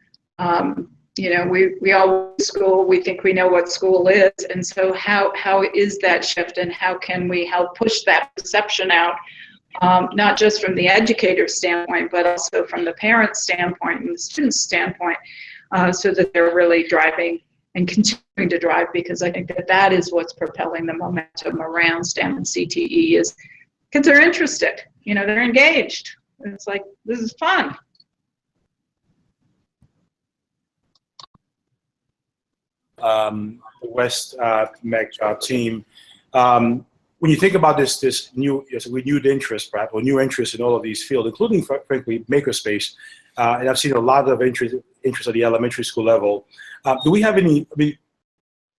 you know, we all go to school, we think we know what school is, and so how is that shift, and how can we help push that perception out, not just from the educator's standpoint, but also from the parent's standpoint and the student's standpoint, so that they're really driving and continuing to drive, because I think that that is what's propelling the momentum around STEM and CTE, is kids are interested, you know, they're engaged. It's like, this is fun. The West-MEC team. When you think about this new renewed interest, perhaps, or new interest in all of these fields, including, frankly, makerspace, and I've seen a lot of interest at the elementary school level. Do we have any? I mean,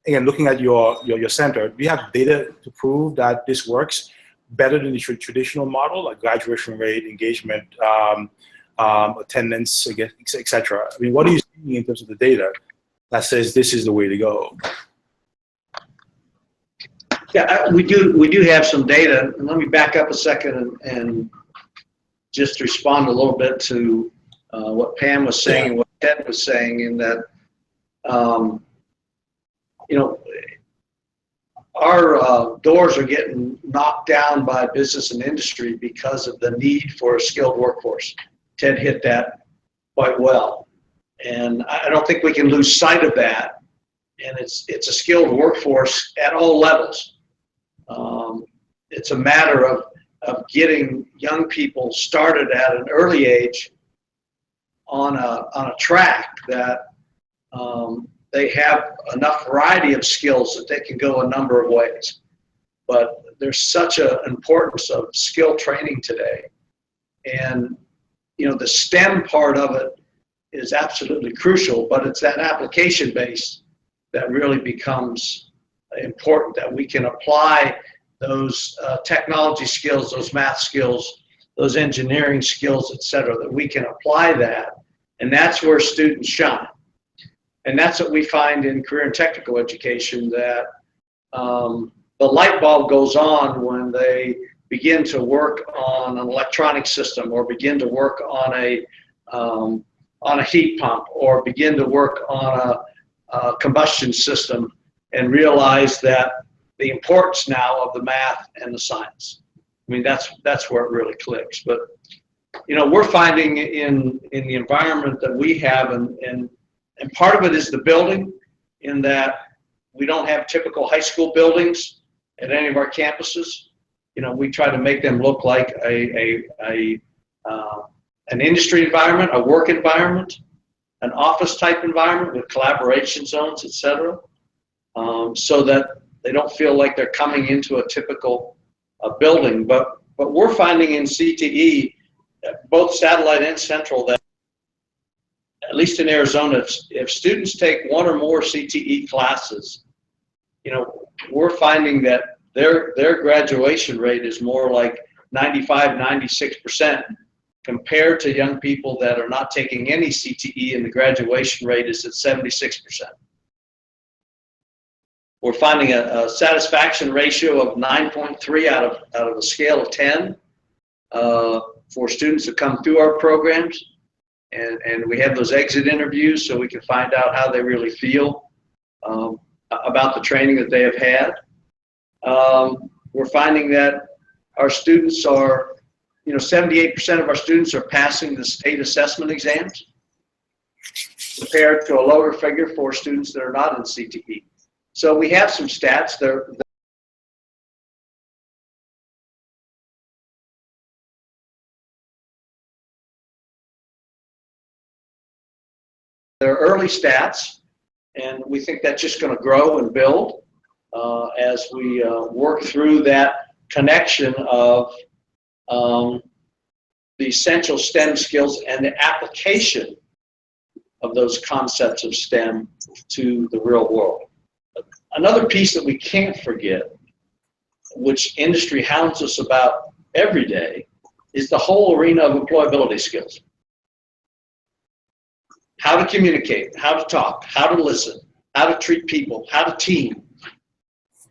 again, looking at your center, do you have data to prove that this works better than the traditional model, like graduation rate, engagement, attendance, etc.? I mean, what are you seeing in terms of the data that says this is the way to go? Yeah, we do have some data. And let me back up a second and just respond a little bit to what Pam was saying and what Ted was saying, in that, you know, our doors are getting knocked down by business and industry because of the need for a skilled workforce. Ted hit that quite well. And I don't think we can lose sight of that. And it's a skilled workforce at all levels. It's a matter of getting young people started at an early age on a track that they have enough variety of skills that they can go a number of ways. But there's such an importance of skill training today. And, you know, the STEM part of it is absolutely crucial, but it's that application base that really becomes important, that we can apply those technology skills, those math skills, those engineering skills, et cetera, that we can apply that. And that's where students shine. And that's what we find in career and technical education, that the light bulb goes on when they begin to work on an electronic system, or begin to work on a heat pump, or begin to work on a combustion system, and realize that the importance now of the math and the science. I mean, that's where it really clicks. But, you know, we're finding in the environment that we have, and part of it is the building, in that we don't have typical high school buildings at any of our campuses. You know, we try to make them look like an industry environment, a work environment, an office type environment with collaboration zones, et cetera, so that they don't feel like they're coming into a typical building. But we're finding in CTE, both satellite and central, that at least in Arizona, if students take one or more CTE classes, you know, we're finding that their graduation rate is more like 95, 96%, compared to young people that are not taking any CTE, and the graduation rate is at 76%. We're finding a satisfaction ratio of 9.3 out of a scale of 10 for students that come through our programs. And we have those exit interviews so we can find out how they really feel about the training that they have had. We're finding that our students are, you know, 78% of our students are passing the state assessment exams, compared to a lower figure for students that are not in CTE. So we have some stats there. They're early stats, and we think that's just going to grow and build as we work through that connection of the essential STEM skills and the application of those concepts of STEM to the real world. Another piece that we can't forget, which industry hounds us about every day, is the whole arena of employability skills. How to communicate, how to talk, how to listen, how to treat people, how to team.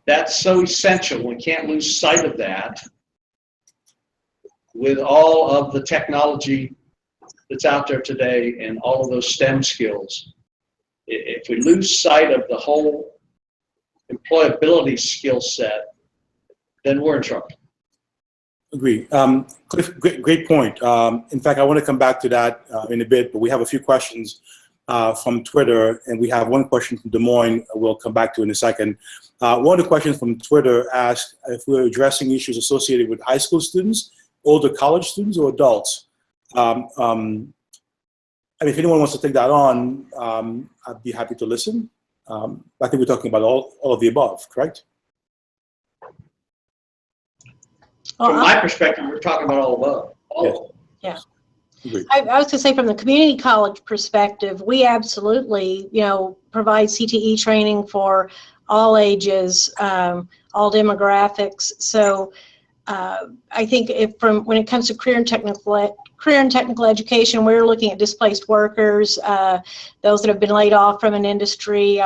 That's so essential. We can't lose sight of that with all of the technology that's out there today and all of those STEM skills. If we lose sight of the whole employability skill set, then we're in trouble. Agree. Cliff, great point. In fact, I want to come back to that in a bit, but we have a few questions from Twitter, and we have one question from Des Moines we'll come back to in a second. One of the questions from Twitter asked if we're addressing issues associated with high school students, older college students, or adults. And if anyone wants to take that on, I'd be happy to listen. I think we're talking about all of the above, correct? From my perspective, we're talking about all above. All yeah. I was going to say, from the community college perspective, we absolutely, provide CTE training for all ages, all demographics. So I think when it comes to career and technical education, we're looking at displaced workers, those that have been laid off from an industry.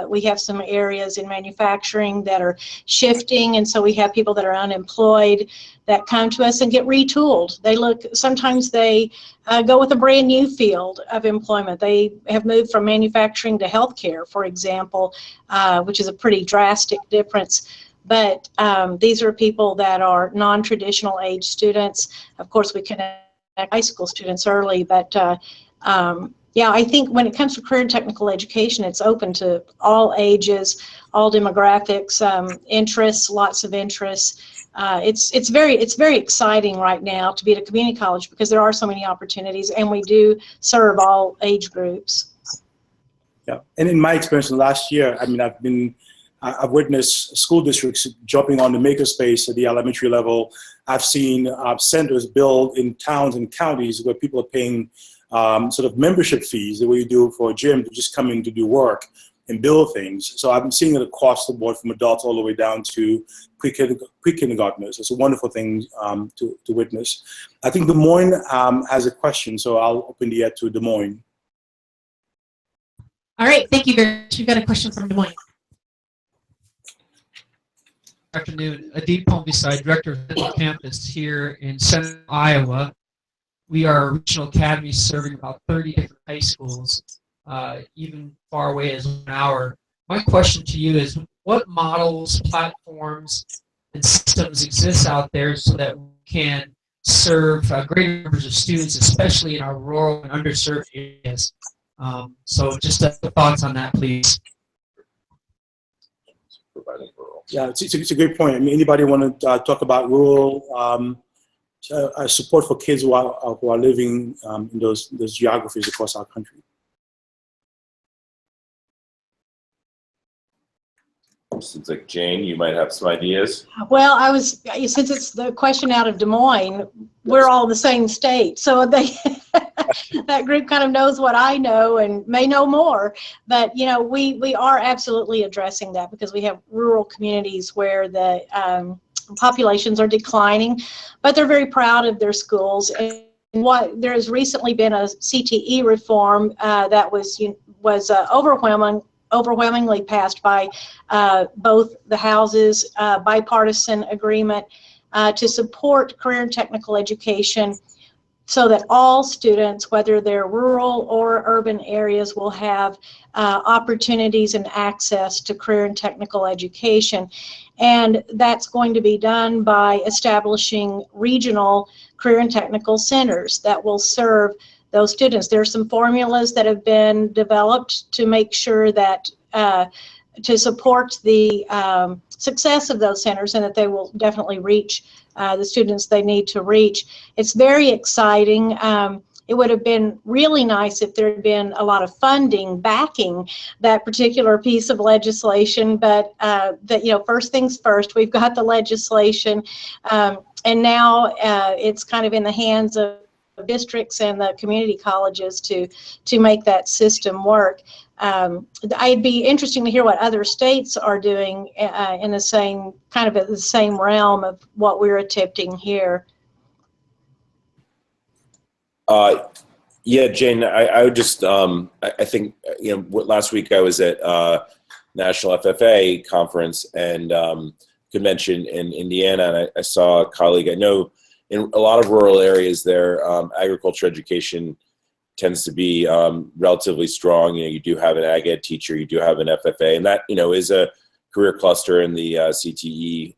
We have some areas in manufacturing that are shifting, and so we have people that are unemployed that come to us and get retooled. Sometimes they go with a brand new field of employment. They have moved from manufacturing to healthcare, for example, which is a pretty drastic difference. But these are people that are non-traditional age students. Of course, we connect high school students early, but yeah, I think when it comes to career and technical education, it's open to all ages, all demographics, interests, lots of interests. It's very exciting right now to be at a community college because there are so many opportunities, and we do serve all age groups. Yeah, and in my experience in the last year, I mean, I've witnessed school districts jumping on the makerspace at the elementary level. I've seen centers build in towns and counties where people are paying sort of membership fees, the way you do for a gym, to just come in to do work and build things. So I've been seeing it across the board, from adults all the way down to pre-kindergartners. It's a wonderful thing to witness. I think Des Moines has a question, so I'll open the air to Des Moines. All right, thank you very much. We've got a question from Des Moines. Good afternoon. Adib Palmbisai, Director of Central Campus here in Central Iowa. We are a regional academy serving about 30 different high schools, even far away as 1 hour. My question to you is, what models, platforms, and systems exist out there so that we can serve greater numbers of students, especially in our rural and underserved areas? So just thoughts on that, please. Yeah, it's a great point. I mean, anybody want to talk about rural support for kids who are living in those geographies across our country? Seems like Jane, you might have some ideas. Well, since it's the question out of Des Moines, we're all the same state, so that group kind of knows what I know and may know more. But we are absolutely addressing that because we have rural communities where the populations are declining, but they're very proud of their schools. And there has recently been a CTE reform that was overwhelmingly passed by both the houses, bipartisan agreement to support career and technical education so that all students, whether they're rural or urban areas, will have opportunities and access to career and technical education. And that's going to be done by establishing regional career and technical centers that will serve those students. There are some formulas that have been developed to make sure that to support the success of those centers, and that they will definitely reach the students they need to reach. It's very exciting. It would have been really nice if there had been a lot of funding backing that particular piece of legislation, but that, you know, first things first, we've got the legislation, and now it's kind of in the hands of districts and the community colleges to make that system work. I'd be interesting to hear what other states are doing in the same kind of the same realm of what we're attempting here. Yeah, Jane, I would just, I think, you know, last week I was at National FFA conference and convention in Indiana, and I saw a colleague. I know in a lot of rural areas there, agriculture education tends to be relatively strong. You know, you do have an ag ed teacher, you do have an FFA, and that, you know, is a career cluster in the CTE,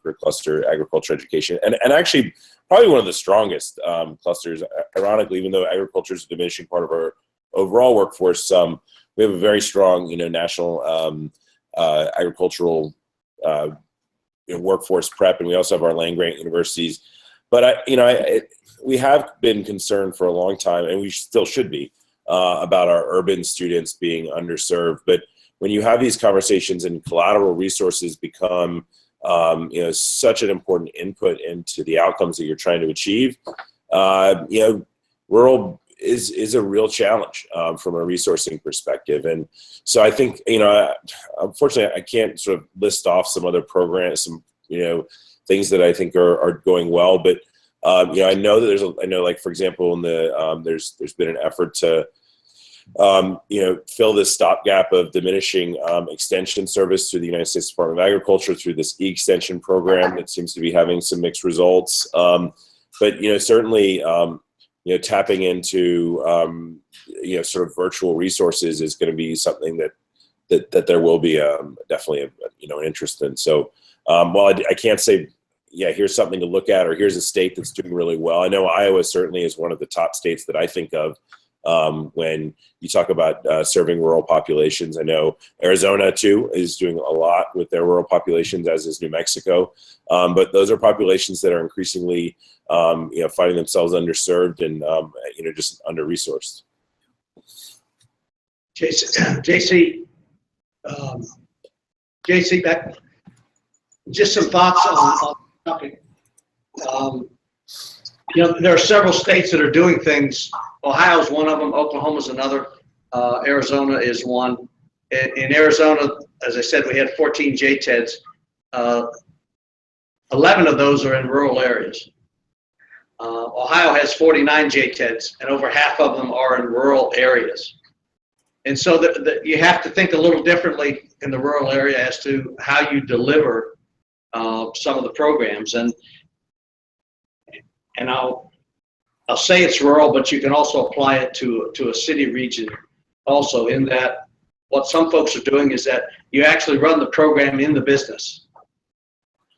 career cluster agriculture education, and actually probably one of the strongest clusters, ironically, even though agriculture is a diminishing part of our overall workforce. We have a very strong, you know, national agricultural workforce prep, and we also have our land-grant universities. But we have been concerned for a long time, and we still should be, about our urban students being underserved. But when you have these conversations and collateral resources become you know, such an important input into the outcomes that you're trying to achieve, you know, rural is a real challenge from a resourcing perspective. And so I think, you know, unfortunately, I can't sort of list off some other programs, some, you know, things that I think are going well, but you know, I know that I know, like, for example, in the there's been an effort to you know, fill this stopgap of diminishing extension service through the United States Department of Agriculture through this e-extension program that seems to be having some mixed results. But, you know, certainly, you know, tapping into, you know, sort of virtual resources is going to be something that there will be definitely a, you know, an interest in. So while I can't say, yeah, here's something to look at, or here's a state that's doing really well. I know Iowa certainly is one of the top states that I think of when you talk about serving rural populations. I know Arizona too is doing a lot with their rural populations, as is New Mexico. But those are populations that are increasingly, you know, finding themselves underserved and, you know, just under-resourced. JC, back, just some thoughts on the topic. You know, there are several states that are doing things. Ohio is one of them. Oklahoma is another. Arizona is one. In Arizona, as I said, we had 14 JTEDs. 11 of those are in rural areas. Ohio has 49 JTEDs, and over half of them are in rural areas. And so you have to think a little differently in the rural area as to how you deliver some of the programs. And I'll say it's rural, but you can also apply it to a city region also, in that what some folks are doing is that you actually run the program in the business.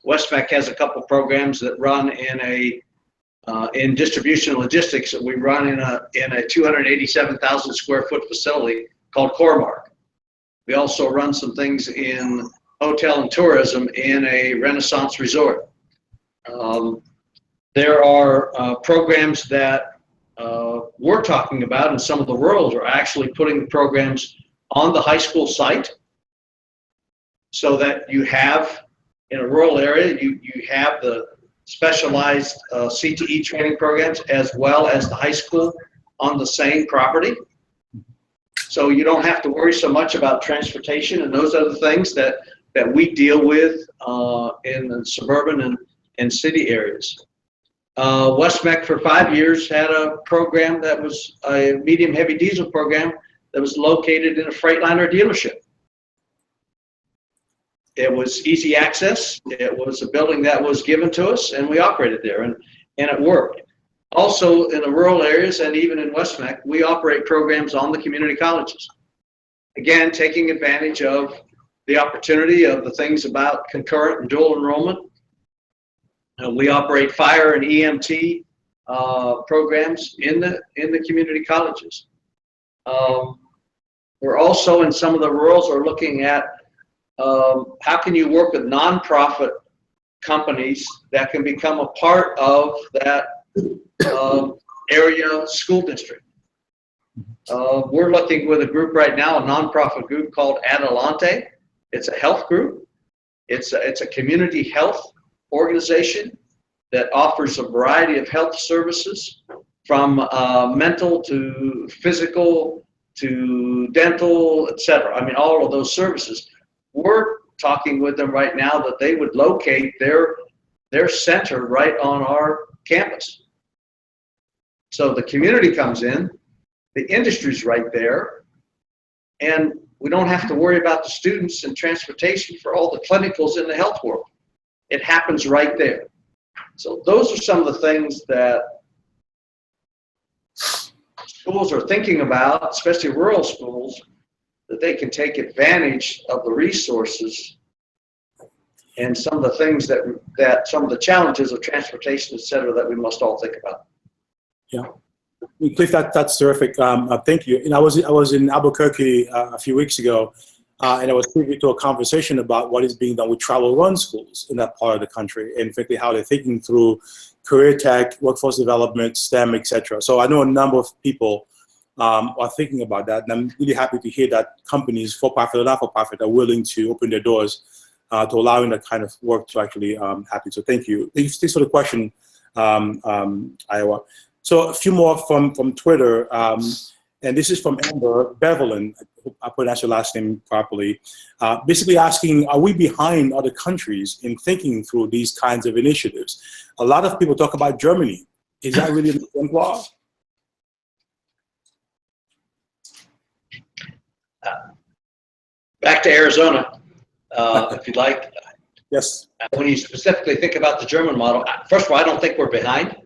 West-MEC has a couple programs that run in distribution and logistics that we run in a 287,000 square foot facility called Coremark. We also run some things in hotel and tourism in a Renaissance resort. There are programs that we're talking about, and some of the rurals are actually putting the programs on the high school site, so that you have, in a rural area, you have the specialized CTE training programs as well as the high school on the same property. So you don't have to worry so much about transportation and those other things that we deal with in the suburban and city areas. West-MEC for 5 years had a program that was a medium heavy diesel program that was located in a Freightliner dealership. It was easy access. It was a building that was given to us, and we operated there, and it worked. Also, in the rural areas and even in West-MEC, we operate programs on the community colleges. Again, taking advantage of the opportunity of the things about concurrent and dual enrollment. We operate fire and EMT programs in the community colleges. We're also, in some of the rurals, are looking at how can you work with nonprofit companies that can become a part of that area school district? We're looking with a group right now, a nonprofit group called Adelante. It's a health group. It's a community health organization that offers a variety of health services, from mental to physical to dental, etc. I mean, all of those services. We're talking with them right now that they would locate their center right on our campus. So the community comes in, the industry's right there, and we don't have to worry about the students and transportation for all the clinicals in the health world. It happens right there. So those are some of the things that schools are thinking about, especially rural schools, that they can take advantage of the resources and some of the things that some of the challenges of transportation, et cetera, that we must all think about. Yeah. Cliff, that's terrific. Thank you. And I was in Albuquerque a few weeks ago, and I was privy to a conversation about what is being done with travel run schools in that part of the country, and frankly how they're thinking through career tech, workforce development, STEM, etc. So I know a number of people are thinking about that, and I'm really happy to hear that companies, for-profit or not-for-profit, are willing to open their doors to allowing that kind of work to actually happen. So thank you. Thanks for the question, Iowa. So a few more from Twitter, and this is from Amber Bevelin. I hope I pronounced your last name properly. Basically asking, are we behind other countries in thinking through these kinds of initiatives? A lot of people talk about Germany. Is that really an exemplar? Back to Arizona, if you'd like. Yes. When you specifically think about the German model, first of all, I don't think we're behind.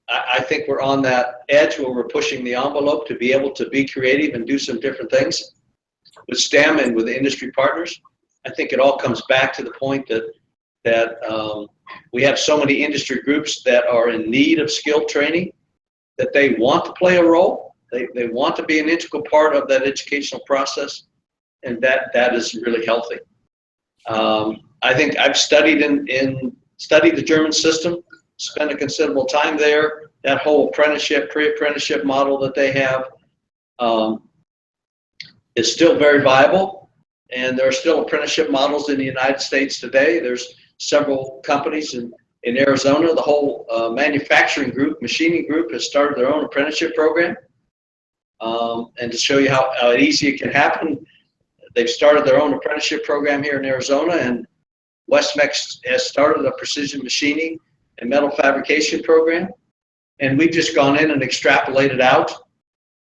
I think we're on that edge where we're pushing the envelope to be able to be creative and do some different things with STEM and with industry partners. I think it all comes back to the point that we have so many industry groups that are in need of skill training, that they want to play a role. They want to be an integral part of that educational process, and that is really healthy. I think I've studied studied the German system, spent a considerable time there. That whole apprenticeship, pre-apprenticeship model that they have is still very viable, and there are still apprenticeship models in the United States today. There's several companies in Arizona. The whole manufacturing group, machining group, has started their own apprenticeship program. And to show you how easy it can happen, they've started their own apprenticeship program here in Arizona, and West-MEC has started a precision machining and metal fabrication program. And we've just gone in and extrapolated out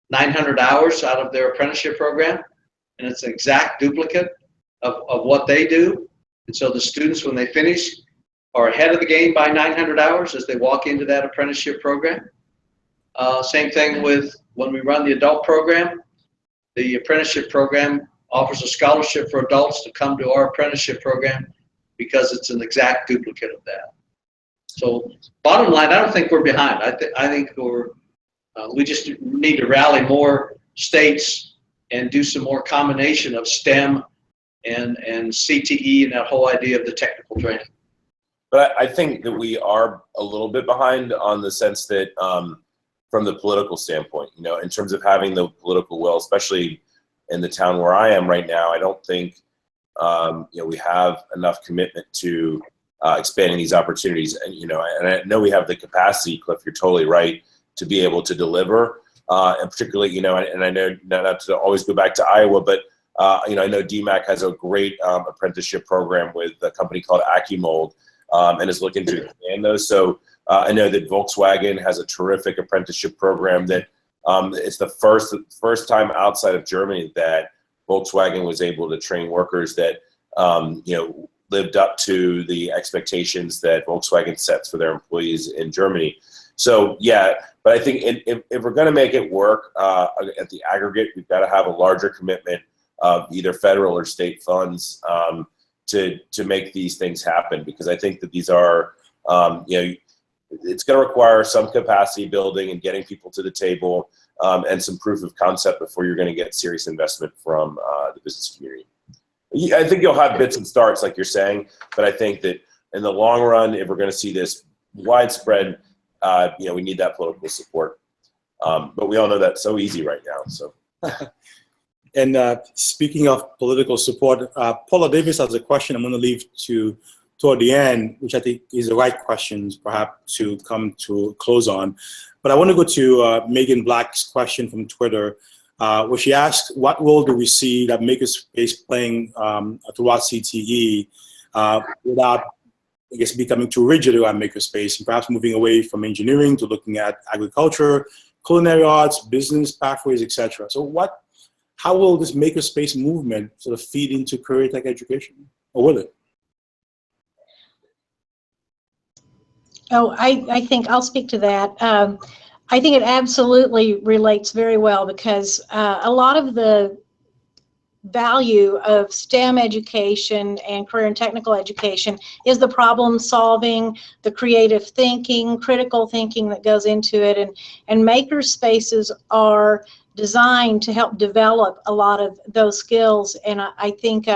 900 hours out of their apprenticeship program, and it's an exact duplicate of what they do. And so the students, when they finish, are ahead of the game by 900 hours as they walk into that apprenticeship program. Same thing with when we run the adult program. The apprenticeship program offers a scholarship for adults to come to our apprenticeship program because it's an exact duplicate of that. So bottom line, I don't think we're behind. I think we just need to rally more states and do some more combination of STEM and CTE and that whole idea of the technical training. But I think that we are a little bit behind on the sense that from the political standpoint, you know, in terms of having the political will, especially in the town where I am right now, I don't think you know, we have enough commitment to expanding these opportunities. And, you know, and I know we have the capacity, Cliff, you're totally right, to be able to deliver. And particularly, you know, and I know not to always go back to Iowa, but, you know, I know DMAC has a great apprenticeship program with a company called AccuMold and is looking to expand those. So I know that Volkswagen has a terrific apprenticeship program that it's the first time outside of Germany that Volkswagen was able to train workers that, you know, lived up to the expectations that Volkswagen sets for their employees in Germany. So yeah, but I think if we're going to make it work at the aggregate, we've got to have a larger commitment of either federal or state funds to make these things happen, because I think that these are, you know, it's going to require some capacity building and getting people to the table and some proof of concept before you're going to get serious investment from the business community. Yeah, I think you'll have bits and starts, like you're saying, but I think that in the long run, if we're going to see this widespread, we need that political support. But we all know that's so easy right now. So. And speaking of political support, Paula Davis has a question I'm going to leave toward the end, which I think is the right questions perhaps to come to a close on. But I want to go to Megan Black's question from Twitter, where she asked, what role do we see that makerspace playing throughout CTE without, I guess, becoming too rigid around makerspace, and perhaps moving away from engineering to looking at agriculture, culinary arts, business pathways, etc. So how will this makerspace movement sort of feed into career tech education, or will it? Oh, I think I'll speak to that. I think it absolutely relates very well, because a lot of the value of STEM education and career and technical education is the problem solving, the creative thinking, critical thinking that goes into it, and maker spaces are designed to help develop a lot of those skills. And I think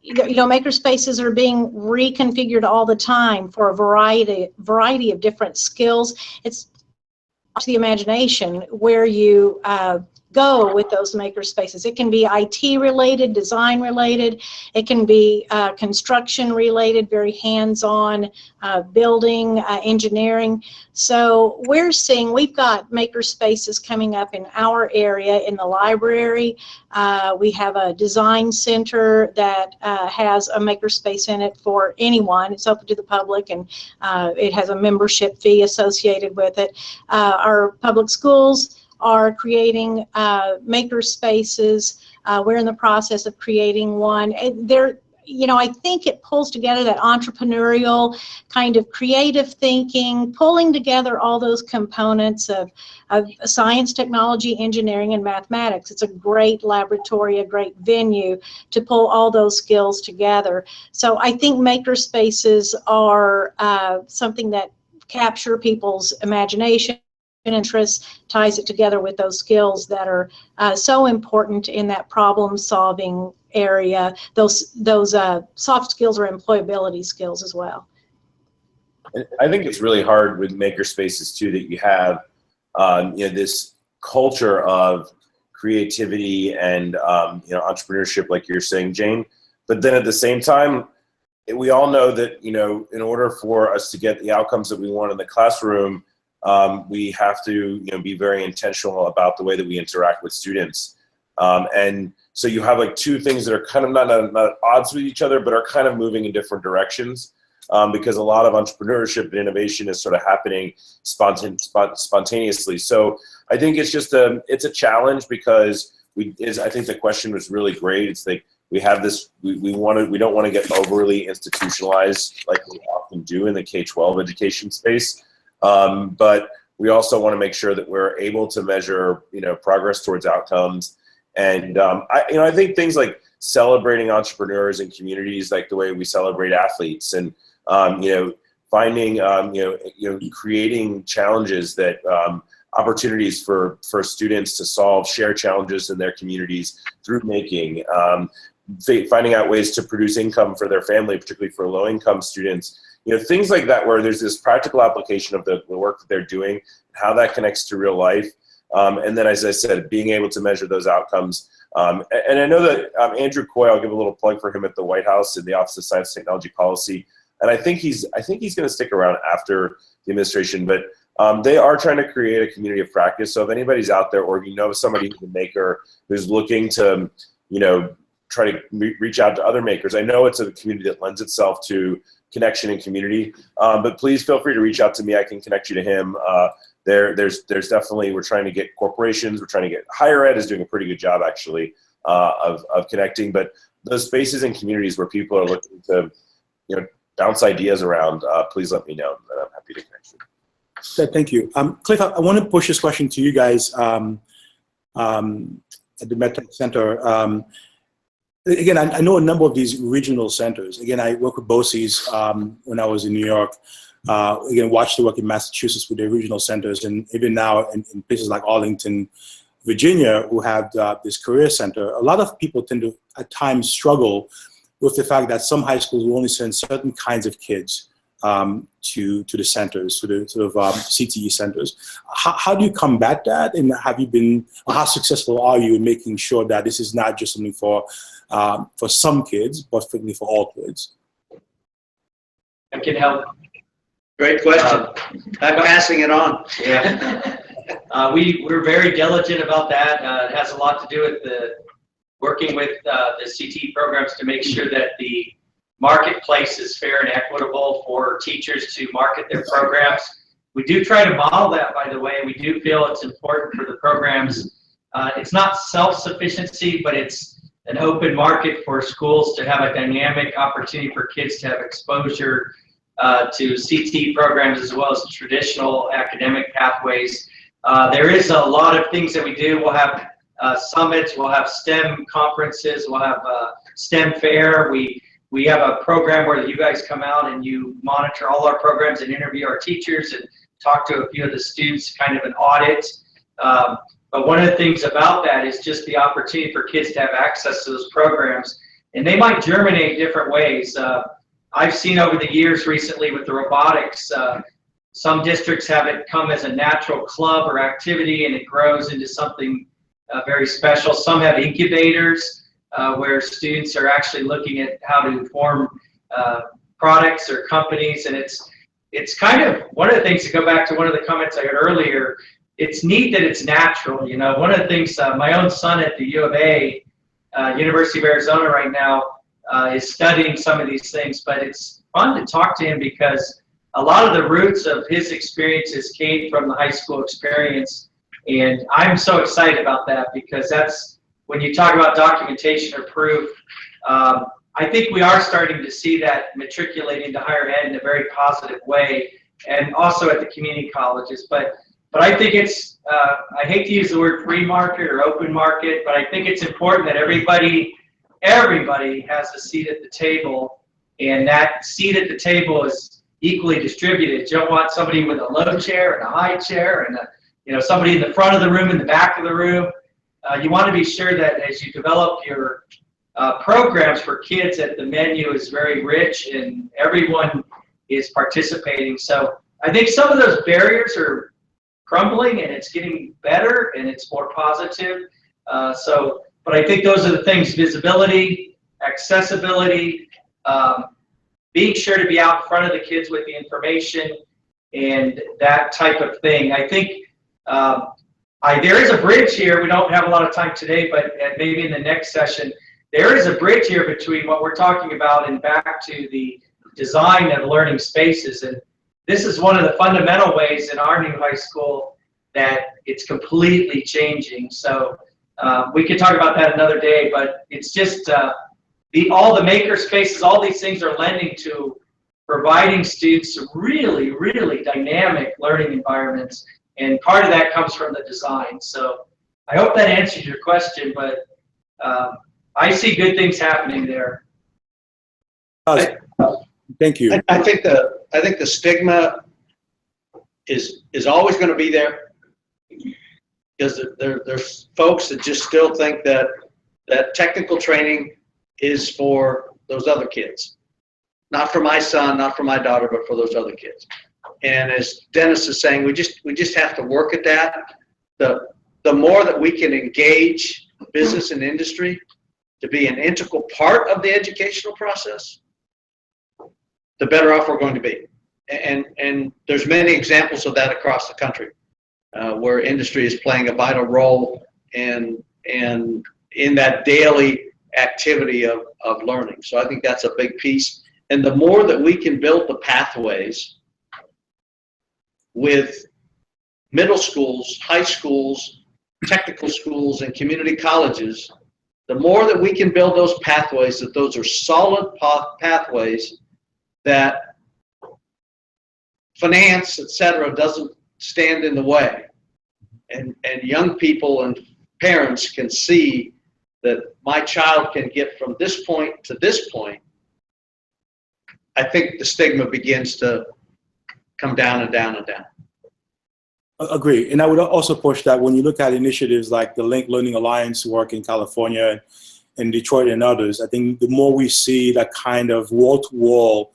maker spaces are being reconfigured all the time for a variety of different skills. It's to the imagination where you go with those maker spaces. It can be IT related, design related, it can be construction related, very hands-on building, engineering. So we've got maker spaces coming up in our area in the library. We have a design center that has a maker space in it for anyone. It's open to the public, and it has a membership fee associated with it. Our public schools are creating maker spaces. We're in the process of creating one. I think it pulls together that entrepreneurial kind of creative thinking, pulling together all those components of science, technology, engineering, and mathematics. It's a great laboratory, a great venue to pull all those skills together. So I think maker spaces are something that capture people's imagination, interests, ties it together with those skills that are so important in that problem-solving area. Those soft skills or employability skills as well. I think it's really hard with maker spaces too, that you have this culture of creativity and entrepreneurship, like you're saying, Jane. But then at the same time, we all know that in order for us to get the outcomes that we want in the classroom, we have to be very intentional about the way that we interact with students. And so you have like two things that are kind of not at odds with each other, but are kind of moving in different directions, because a lot of entrepreneurship and innovation is sort of happening spontaneously. So I think it's just it's a challenge, because I think the question was really great. It's like we have this, we don't want to get overly institutionalized like we often do in the K-12 education space. But we also want to make sure that we're able to measure, progress towards outcomes. And I think things like celebrating entrepreneurs and communities, like the way we celebrate athletes, and finding, creating challenges that opportunities for students to share challenges in their communities through making, finding out ways to produce income for their family, particularly for low-income students. Things like that, where there's this practical application of the work that they're doing, how that connects to real life. And then, as I said, being able to measure those outcomes. And I know that Andrew Coy, I'll give a little plug for him at the White House in the Office of Science and Technology Policy. And I think he's going to stick around after the administration, but they are trying to create a community of practice. So if anybody's out there, or somebody who's a maker who's looking to, try to reach out to other makers, I know it's a community that lends itself to connection and community, but please feel free to reach out to me. I can connect you to him. There's definitely, we're trying to get corporations, we're trying to get, higher ed is doing a pretty good job actually of connecting, but those spaces and communities where people are looking to bounce ideas around, please let me know, and I'm happy to connect you. Thank you. Cliff, I want to push this question to you guys at the MedTech Center. Again, I know a number of these regional centers. Again, I worked with BOCES when I was in New York. Again, watched the work in Massachusetts with their regional centers, and even now in places like Arlington, Virginia, who have this career center, a lot of people tend to at times struggle with the fact that some high schools will only send certain kinds of kids to the centers, to the sort of CTE centers. How do you combat that? And have you been, or how successful are you in making sure that this is not just something for some kids, but certainly for all kids? I can help. Great question. I'm passing it on. Yeah. We're very diligent about that. It has a lot to do with working with the CTE programs to make sure that the marketplace is fair and equitable for teachers to market their programs. We do try to model that, by the way. We do feel it's important for the programs. It's not self-sufficiency, but it's an open market for schools to have a dynamic opportunity for kids to have exposure to CTE programs as well as traditional academic pathways. There is a lot of things that we do. We'll have summits, we'll have STEM conferences, we'll have a STEM fair. We have a program where you guys come out and you monitor all our programs and interview our teachers and talk to a few of the students, kind of an audit. But one of the things about that is just the opportunity for kids to have access to those programs. And they might germinate different ways. I've seen over the years recently with the robotics, some districts have it come as a natural club or activity and it grows into something very special. Some have incubators where students are actually looking at how to form products or companies. And it's kind of one of the things, to go back to one of the comments I heard earlier, it's neat that it's natural. You know, one of the things, my own son at the U of A, University of Arizona right now, is studying some of these things, but it's fun to talk to him because a lot of the roots of his experiences came from the high school experience. And I'm so excited about that because that's, when you talk about documentation or proof, I think we are starting to see that matriculate into higher ed in a very positive way, and also at the community colleges. But I think it's, I hate to use the word free market or open market, but I think it's important that everybody has a seat at the table, and that seat at the table is equally distributed. You don't want somebody with a low chair and a high chair and somebody in the front of the room and the back of the room. You want to be sure that as you develop your programs for kids, that the menu is very rich and everyone is participating. So I think some of those barriers are crumbling and it's getting better and it's more positive. But I think those are the things: visibility, accessibility, being sure to be out in front of the kids with the information and that type of thing. I think there is a bridge here. We don't have a lot of time today, but maybe in the next session, there is a bridge here between what we're talking about and back to the design of learning spaces. And this is one of the fundamental ways in our new high school that it's completely changing. So we could talk about that another day, but it's just all the maker spaces, all these things are lending to providing students really, really dynamic learning environments. And part of that comes from the design. So I hope that answers your question, but I see good things happening there. Thank you. I think the stigma is always going to be there, because there's folks that just still think that technical training is for those other kids, not for my son, not for my daughter, but for those other kids. And as Dennis is saying, we just have to work at that. The more that we can engage business and industry to be an integral part of the educational process, the better off we're going to be. And there's many examples of that across the country, where industry is playing a vital role in that daily activity of learning. So I think that's a big piece. And the more that we can build the pathways with middle schools, high schools, technical schools, and community colleges, the more that we can build those pathways, that those are solid pathways, that finance, etc., doesn't stand in the way, and young people and parents can see that my child can get from this point to this point, I think the stigma begins to come down and down and down. Agree. And I would also push that when you look at initiatives like the Link Learning Alliance work in California and Detroit and others, I think the more we see that kind of wall-to-wall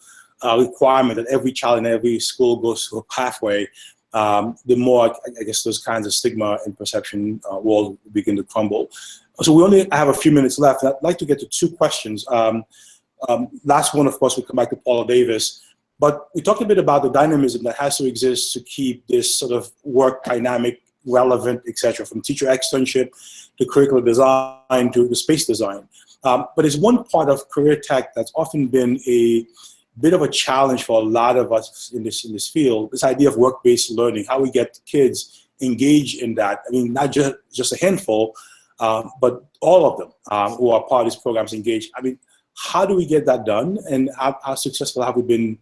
requirement that every child in every school goes through a pathway, the more, I guess, those kinds of stigma and perception walls begin to crumble. So we only have a few minutes left. I'd like to get to two questions. Last one, of course, we'll come back to Paula Davis. But we talked a bit about the dynamism that has to exist to keep this sort of work dynamic, relevant, etc., from teacher externship to curricular design to the space design. But there's one part of career tech that's often been a bit of a challenge for a lot of us in this field, this idea of work-based learning, how we get kids engaged in that. I mean, not just a handful, but all of them who are part of these programs engaged. I mean, how do we get that done, and how successful have we been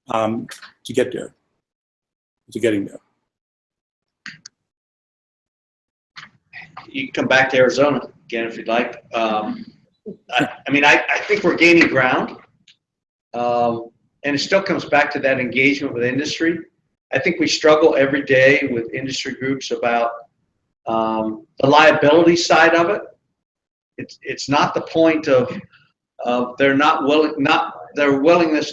to get there, to getting there? You can come back to Arizona again if you'd like. I mean, I think we're gaining ground, and it still comes back to that engagement with industry. I think we struggle every day with industry groups about the liability side of it. It's not the point of their willingness